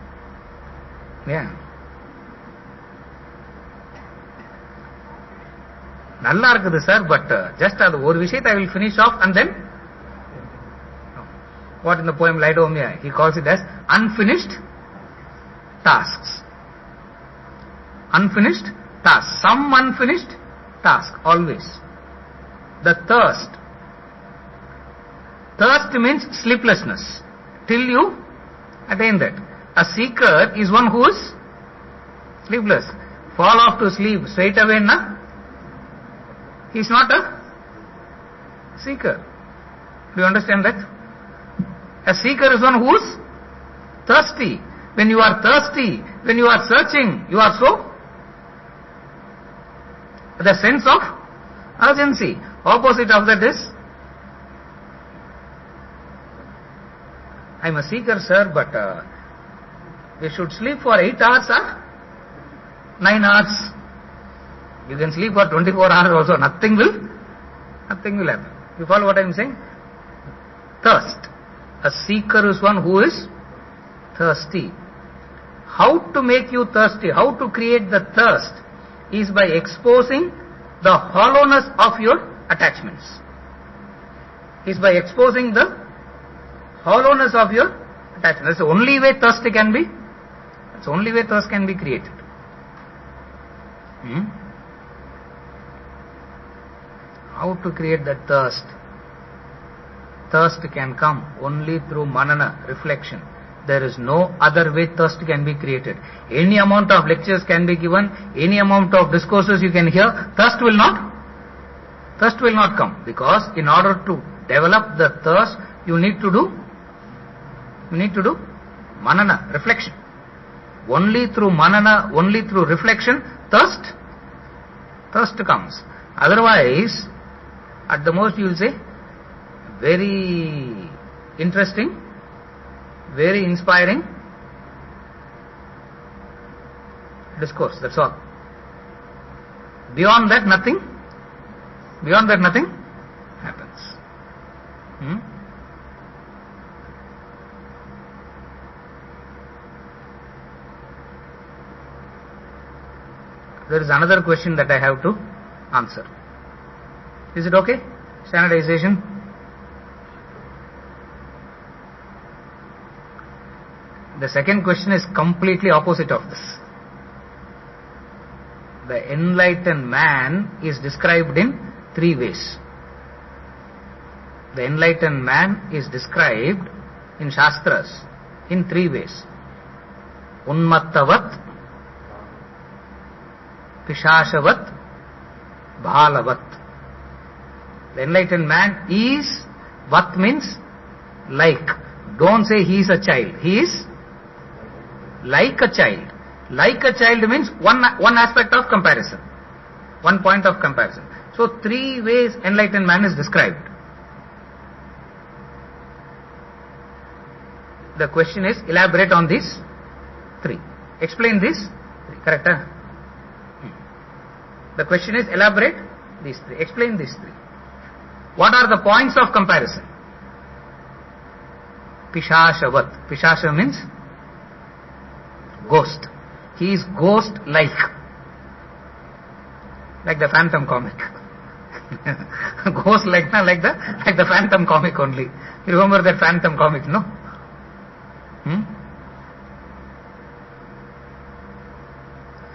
Yeah. Nalla irukudhu sir, but just adu oru vishayatha I will finish off, and then what in the poem Laodamia, he calls it as unfinished tasks. Unfinished tasks. Some unfinished task, always. The thirst. Thirst means sleeplessness, till you attain that. A seeker is one who is sleepless. Fall off to sleep straight away, na? He is not a seeker. Do you understand that? A seeker is one who is thirsty. When you are thirsty, when you are searching, you are so. The sense of urgency. Opposite of that is, I am a seeker, sir, but we should sleep for 8 hours or 9 hours. You can sleep for 24 hours also. Nothing will happen. You follow what I am saying? Thirst. A seeker is one who is thirsty. How to make you thirsty, how to create the thirst is by exposing the hollowness of your attachments. Is by exposing the hollowness of your attachments. That's the only way thirst can be. That's the only way thirst can be created. How to create that thirst? Thirst can come only through manana, reflection. There is no other way thirst can be created. Any amount of lectures can be given, any amount of discourses you can hear, thirst will not come. Because in order to develop the thirst, you need to do manana, reflection. Only through manana, only through reflection, thirst comes. Otherwise, at the most you will say, very interesting, very inspiring discourse, that's all. Beyond that nothing happens. There is another question that I have to answer. Is it okay? Standardization. The second question is completely opposite of this. The enlightened man is described in 3 ways. The enlightened man is described in Shastras in 3 ways. Unmattavat, Pishashavat, Bhalavat. The enlightened man is, vat means like. Don't say he is a child. He is like a child. Like a child means one aspect of comparison. One point of comparison. So 3 ways enlightened man is described. The question is, elaborate on these three. Explain this. Correct? Huh? The question is, elaborate these three. Explain these three. What are the points of comparison? Pishashavat. Pishasha means ghost. He is ghost-like. Like the Phantom comic. Ghost-like, like the Phantom comic only. You remember that Phantom comic, no?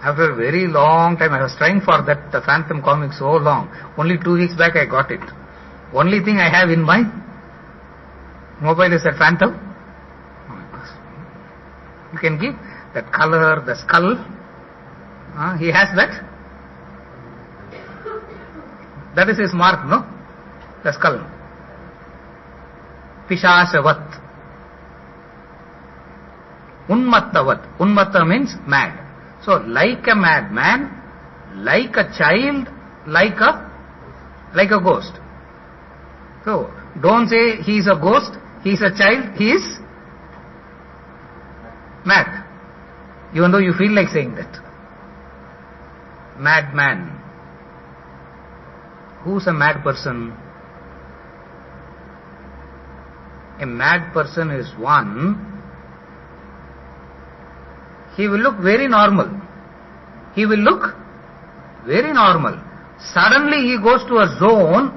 After a very long time, I was trying for that the Phantom comic so long. Only 2 weeks back I got it. Only thing I have in my mobile is that Phantom. You can give that color, the skull. He has that. That is his mark, no? The skull. Pishashavat. Unmattavat. Unmatta means mad. So, like a madman, like a child, like a ghost. So, don't say he is a ghost, he is a child, he is mad. Even though you feel like saying that. Madman. Who's a mad person? A mad person is one. He will look very normal. He will look very normal. Suddenly he goes to a zone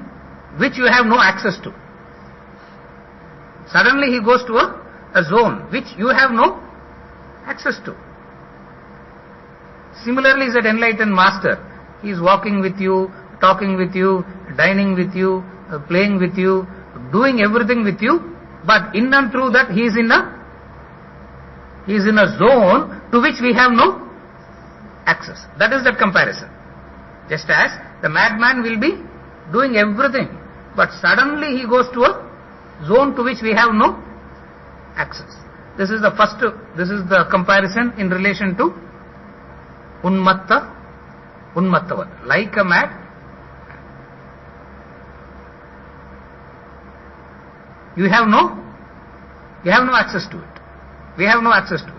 which you have no access to. Suddenly he goes to a zone which you have no access to. Similarly is that enlightened master. He is walking with you, talking with you, dining with you, playing with you, doing everything with you, but in and through that he is in a zone to which we have no access. That is that comparison. Just as the madman will be doing everything, but suddenly he goes to a zone to which we have no access. This is the comparison in relation to unmattavat, like a mad. You have no access to it. We have no access to it.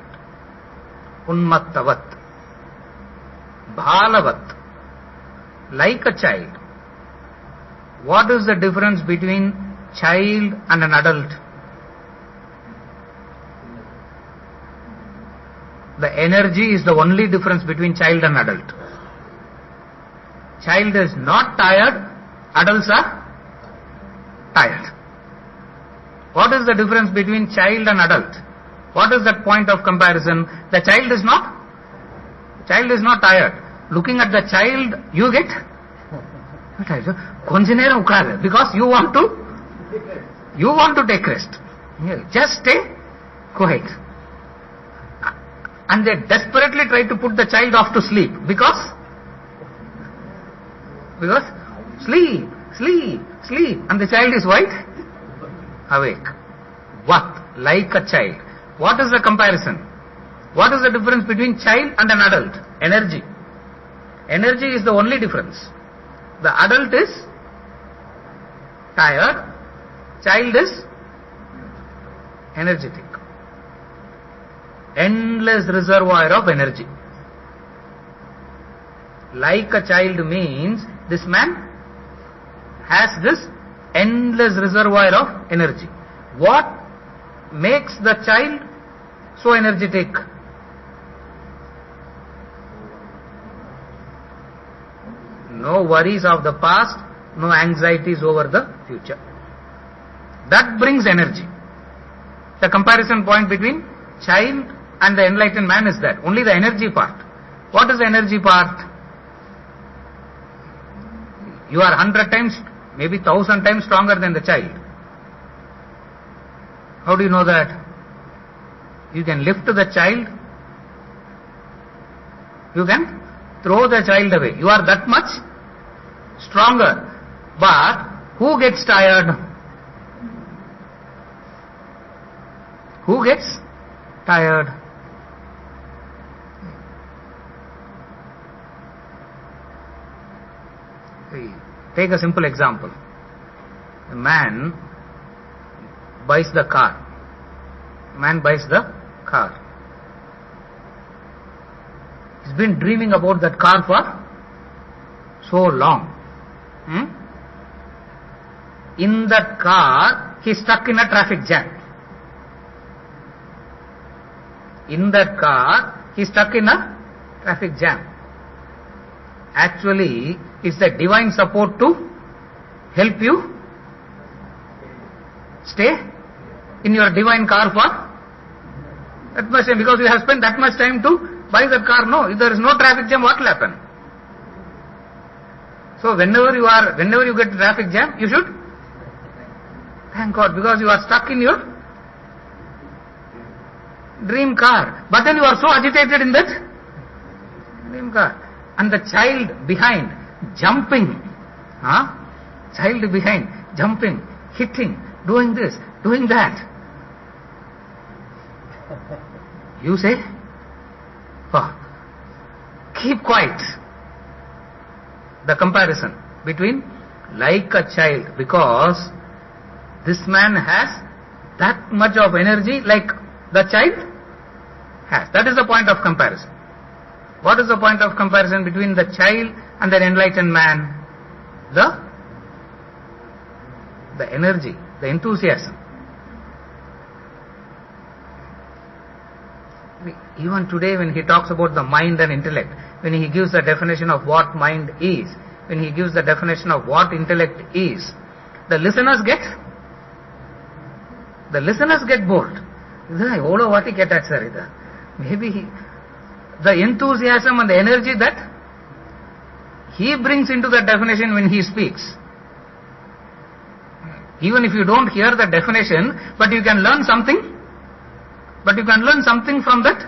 Unmattavat. Bhalavat. Like a child. What is the difference between child and an adult? The energy is the only difference between child and adult. Child is not tired, adults are tired. What is the difference between child and adult? What is that point of comparison? The child is not tired. Looking at the child, you get because you want to take rest. Just stay quiet. And they desperately try to put the child off to sleep because sleep, and the child is wide awake. What? Like a child. What is the comparison? What is the difference between child and an adult? Energy. Energy is the only difference. The adult is tired, child is energetic. Endless reservoir of energy. Like a child means this man has this endless reservoir of energy. What makes the child so energetic? No worries of the past, no anxieties over the future. That brings energy. The comparison point between child and the enlightened man is that. Only the energy part. What is the energy part? You are 100 times, maybe 1,000 times stronger than the child. How do you know that? You can lift the child. You can throw the child away. You are that much stronger. But who gets tired? Who gets tired? Take a simple example. A man buys the car. Man buys the car. He's been dreaming about that car for so long. In that car, he's stuck in a traffic jam. In that car, he's stuck in a traffic jam. Actually, it's the divine support to help you stay in your divine car for that much time, because you have spent that much time to buy that car. No, if there is no traffic jam, what will happen? So whenever you get traffic jam, you should thank God, because you are stuck in your dream car. But then you are so agitated in that dream car. And the child behind, jumping, child behind, jumping, hitting, doing this, doing that. You say, oh, keep quiet. The comparison between like a child, because this man has that much of energy like the child has. That is the point of comparison. What is the point of comparison between the child and an enlightened man? The energy, the enthusiasm. Even today when he talks about the mind and intellect, when he gives the definition of what mind is, when he gives the definition of what intellect is, the listeners get bored. Maybe the enthusiasm and the energy that he brings into the definition when he speaks. Even if you don't hear the definition, but you can learn something. But you can learn something from that.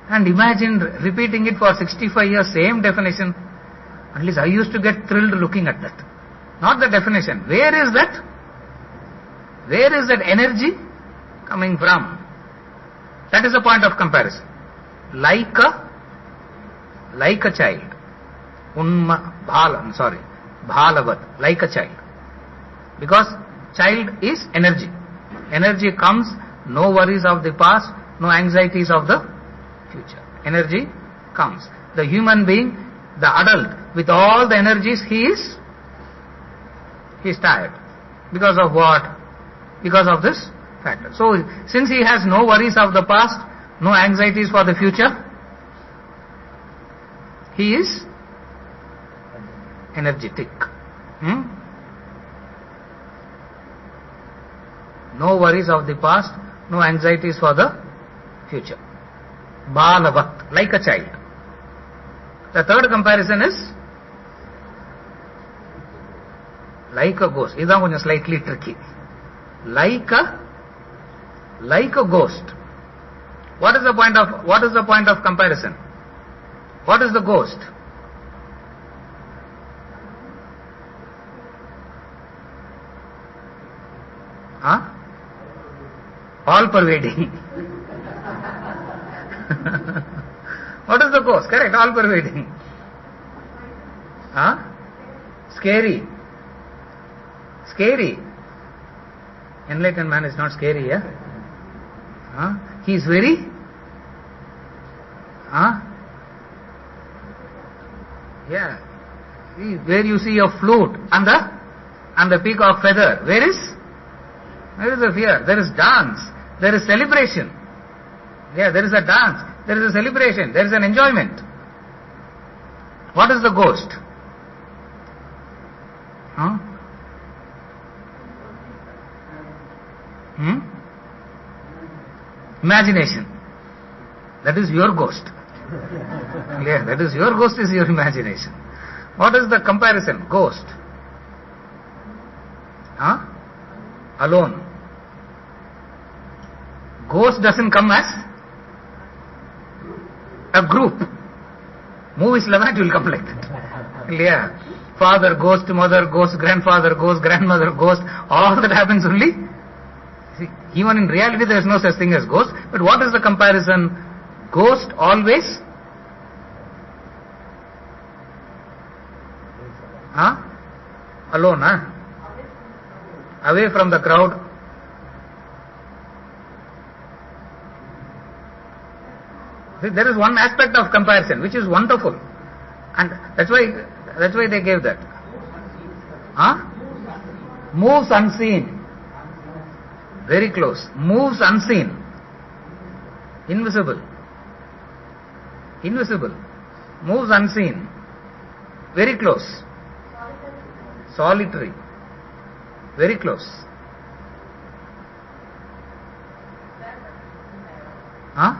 And imagine repeating it for 65 years, same definition. At least I used to get thrilled looking at that. Not the definition. Where is that? Where is that energy coming from? That is the point of comparison. Like a child. Bhalavat, like a child. Because child is energy. Energy comes, no worries of the past, no anxieties of the future. Energy comes. The human being, the adult, with all the energies, he is tired. Because of what? Because of this factor. So, since he has no worries of the past, no anxieties for the future, he is energetic. No worries of the past, no anxieties for the future. Balavat, like a child. The third comparison is like a ghost. This is slightly tricky. Like a ghost. What is the point of comparison? What is the ghost? All pervading. What is the ghost? Correct, all pervading. Scary. Enlightened man is not scary, yeah? He is very where you see a flute and the peacock feather, where is the fear? There is dance, there is celebration. Yeah, there is a dance, there is a celebration, there is an enjoyment. What is the ghost? Imagination. That is your ghost. Yeah, that is your ghost, is your imagination. What is the comparison? Ghost. Alone. Ghost doesn't come as a group. Movies Levant will come like that. Yeah. Father ghost, mother ghost, grandfather ghost, grandmother ghost, all that happens only. See, even in reality there is no such thing as ghost. But what is the comparison? Ghost always alone, away from the crowd, See, there is one aspect of comparison which is wonderful, and that's why they gave that. Huh? Moves unseen. Very close. Moves unseen. Invisible. Invisible. Moves unseen. Very close. Solitary. Very close. Huh?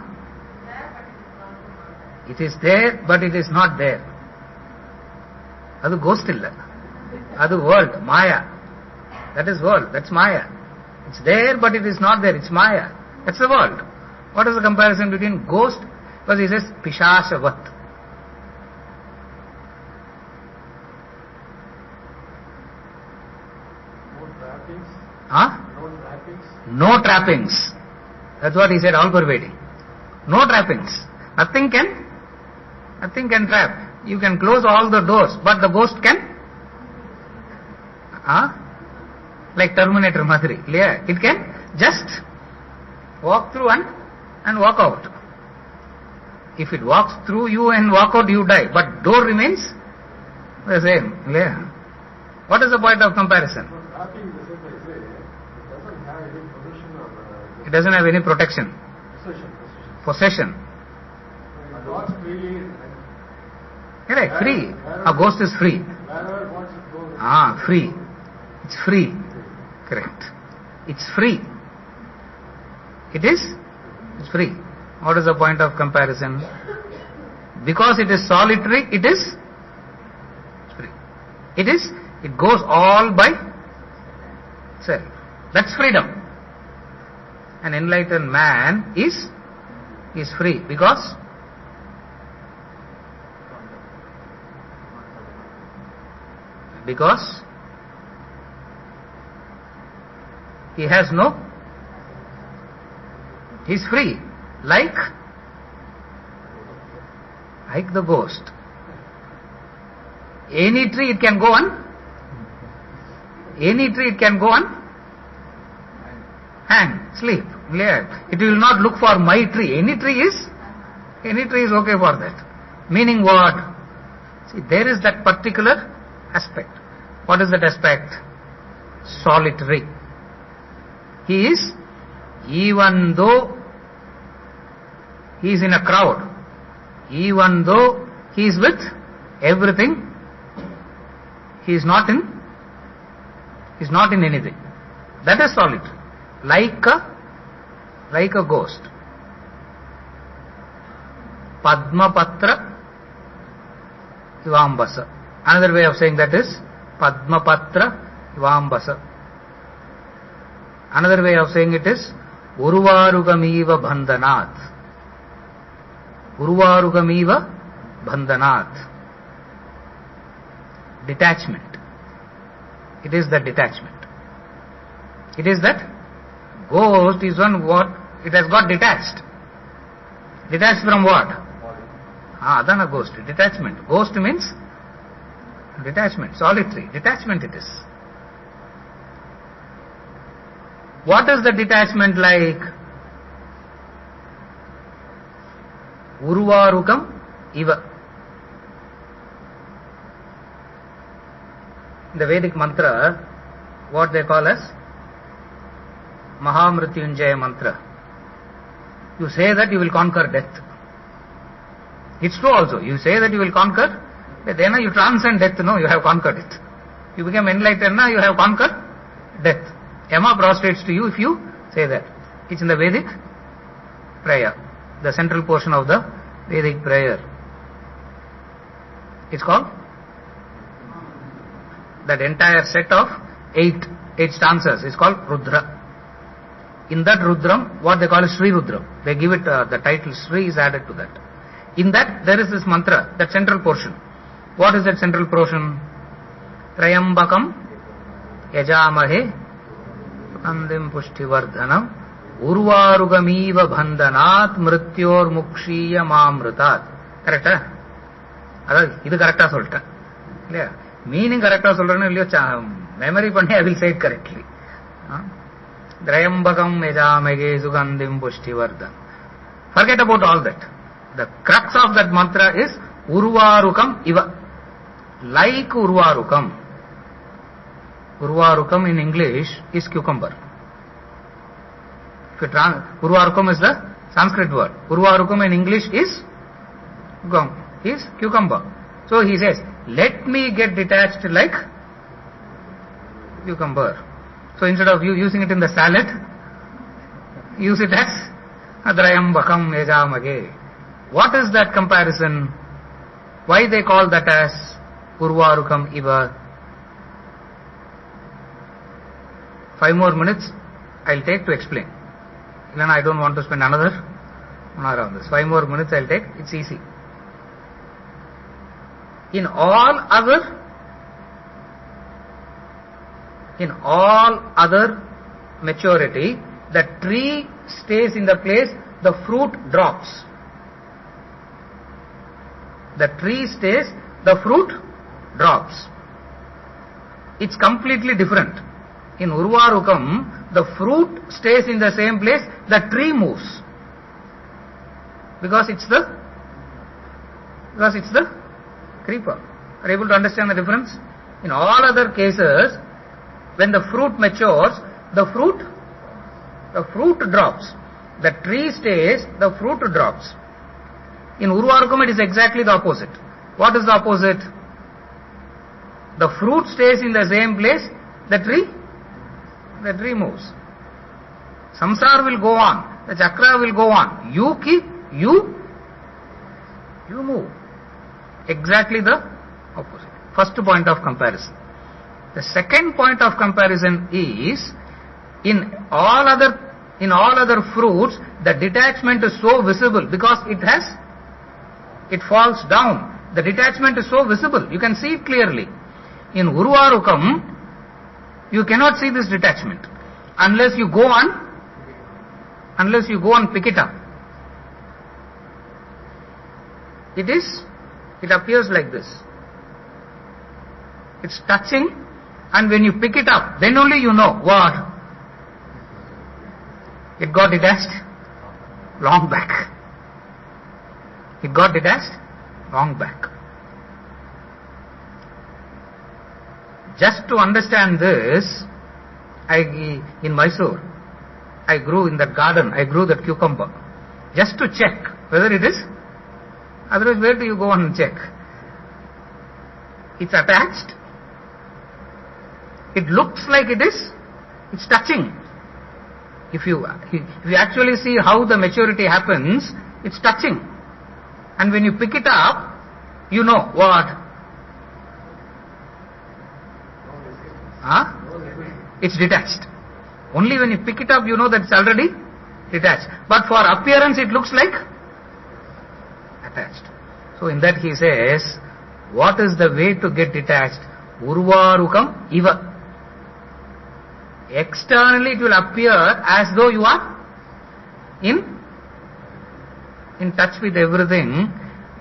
It is there, but it is not there. Adu ghost illa. Adu world, Maya. That is world, that's Maya. It's there, but it is not there, it's Maya. That's the world. What is the comparison between ghost? Because he says, Pishashavat. No trappings. Huh? No trappings. No trappings. That's what he said, all pervading. No trappings. Nothing can trap. You can close all the doors, but the ghost can? Like Terminator Madhuri. It can just walk through and walk out. If it walks through you and walk out, you die. But door remains the same. What is the point of comparison? No trapping, this is I say, it doesn't have any possession or It doesn't have any protection. possession. Possession. It walks freely. Correct. Free. A ghost is free. Wherever it wants to go. Free. It's free. Correct. It's free. It's free. What is the point of comparison? Because it is solitary, it is free. It goes all by self. That's freedom. An enlightened man is free because he's free, like the ghost. Any tree it can go on. Hang, sleep. It will not look for my tree. Any tree is okay for that. Meaning what? See, there is that particular aspect. What is that aspect? Solitary. He is, even though he is in a crowd, even though he is with everything, he is not in anything. That is solitary. Like a ghost. Padmapatra Ivambasa. Another way of saying that is Padmapatra Ivambasa. Another way of saying it is Urvarugamiva Bandhanat. Urvarugamiva Bandhanat. Detachment. It is the detachment. It is that ghost is one what? It has got detached. Detached from what? Adana ghost. Detachment. Ghost means detachment. Solitary. Detachment it is. What is the detachment like? Urvarukam iva. The Vedic mantra, what they call as Mahamrityunjaya mantra. You say that you will conquer death. It's true also. You say that you will conquer, but then you transcend death, no, you have conquered it. You become enlightened, now you have conquered death. Yama prostrates to you if you say that. It's in the Vedic prayer, the central portion of the Vedic prayer. It's called, that entire set of eight stanzas is called Rudra. In that Rudram, what they call is Sri Rudram. They give it, the title Sri is added to that. In that, there is this mantra, that central portion. What is that central portion? Trayambakam Yajamahe Andim Pushtivardhanam Urvarugamiva Bandhanat Mrityor Mukshiya Mamrutat. Correct? This is correct. Clear? Meaning correct. Memory panni, I will say it correctly. Trayambakam Yajamahe Sugandim Pushtivardhanam. Forget about all that. The crux of that mantra is Urvarukam iva. Like Urvarukam. Urvarukam in English is cucumber. Urvarukam is the Sanskrit word. Urvarukam in English is cucumber. So he says, let me get detached like cucumber. So instead of you using it in the salad, use it as Adrayambakam Yajamage. What is that comparison? Why they call that as Urvarukam Iva? 5 more minutes I'll take to explain. Then I don't want to spend another 1 hour on this. 5 more minutes I'll take. It's easy. In all other maturity, the tree stays in the place, the fruit drops. The tree stays, the fruit drops. It's completely different. In Urvarukam, the fruit stays in the same place, the tree moves. Because it's the creeper. Are you able to understand the difference? In all other cases, when the fruit matures, the fruit drops. The tree stays, the fruit drops. In Urvarukam, it is exactly the opposite. What is the opposite? The fruit stays in the same place, the tree moves. Samsara will go on, the chakra will go on. You move. Exactly the opposite. First point of comparison. The second point of comparison is, in all other fruits, the detachment is so visible because it falls down. The detachment is so visible. You can see it clearly. In Urvarukam, you cannot see this detachment unless you go and pick it up. It appears like this. It's touching, and when you pick it up, then only you know what? It got detached long back. It got detached long back. Just to understand this, in Mysore, I grew in that garden, I grew that cucumber. Just to check whether it is. Otherwise, where do you go and check? It's attached. It looks like it is. It's touching. If you actually see how the maturity happens, it's touching. And when you pick it up, you know what? It's detached. Only when you pick it up, you know that it's already detached. But for appearance, it looks like attached. So in that he says, what is the way to get detached? Urvarukam iva. Externally it will appear as though you are in touch with everything,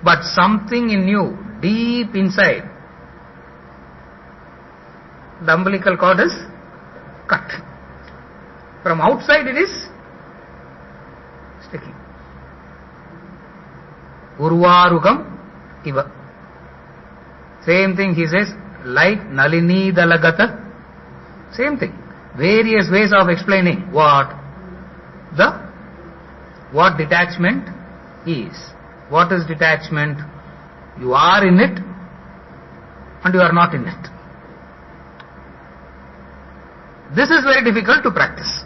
but something in you, deep inside, the umbilical cord is cut. From outside it is sticky. Urvarukam iva. Same thing he says, like Nalini Dalagata. Same thing. Various ways of explaining what detachment is. What is detachment? You are in it and you are not in it. This is very difficult to practice.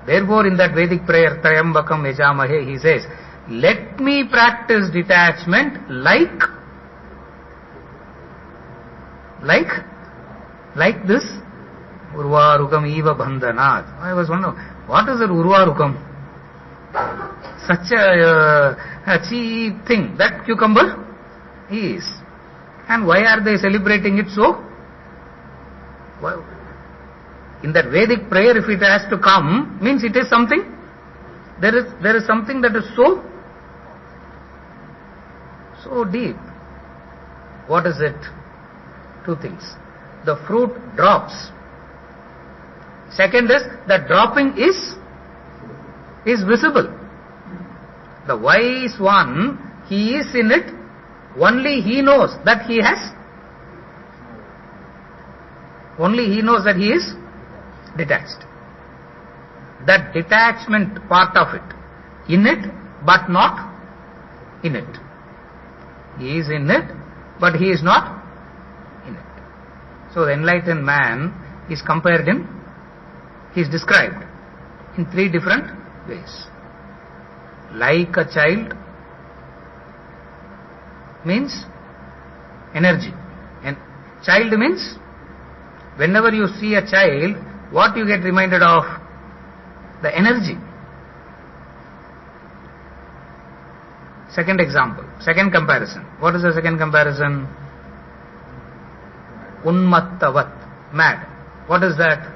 Therefore, in that Vedic prayer, Trayambakam Yajamahe, he says, let me practice detachment like this. Urvarukam eva bandhanat. I was wondering, what is an Urvarukam? Such a cheap thing that cucumber is. And why are they celebrating it so? Well, in that Vedic prayer, if it has to come, means it is something. There is something that is so deep. What is it? 2 things. The fruit drops. Second is, the dropping is visible. The wise one, he is in it, only he knows that he has, only he knows that he is detached. That detachment part of it, in it but not in it. He is in it but he is not in it. So the enlightened man is he is described in 3 different ways. Like a child means energy. And child means, whenever you see a child, what you get reminded of? The energy. Second example, second comparison. What is the second comparison? Unmattavat, mad. What is that?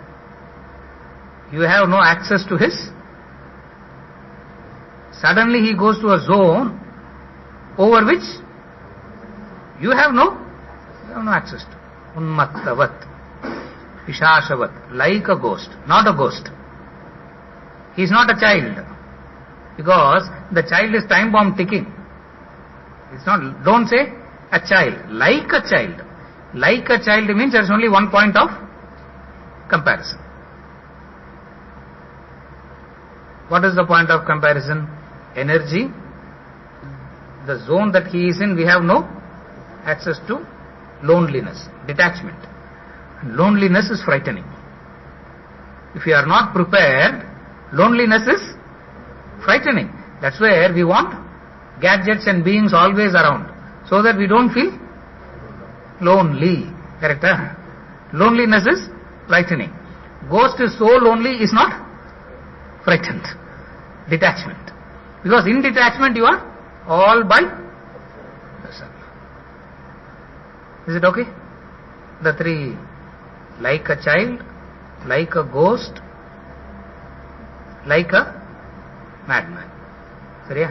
You have no access to his. Suddenly he goes to a zone over which you have no access to. Unmattavat, pishashavat, like a ghost, not a ghost. He is not a child, because the child is time bomb ticking. It's not, don't say a child, like a child. Like a child means there is only one point of comparison. What is the point of comparison? Energy. The zone that he is in, we have no access to. Loneliness, detachment. Loneliness is frightening. If you are not prepared, loneliness is frightening. That's where we want gadgets and beings always around, so that we don't feel lonely. Correct? Loneliness is frightening. Ghost is so lonely, is not frightened. Detachment. Because in detachment you are all by yourself. Is it okay? The 3, like a child, like a ghost, like a madman. சரியா?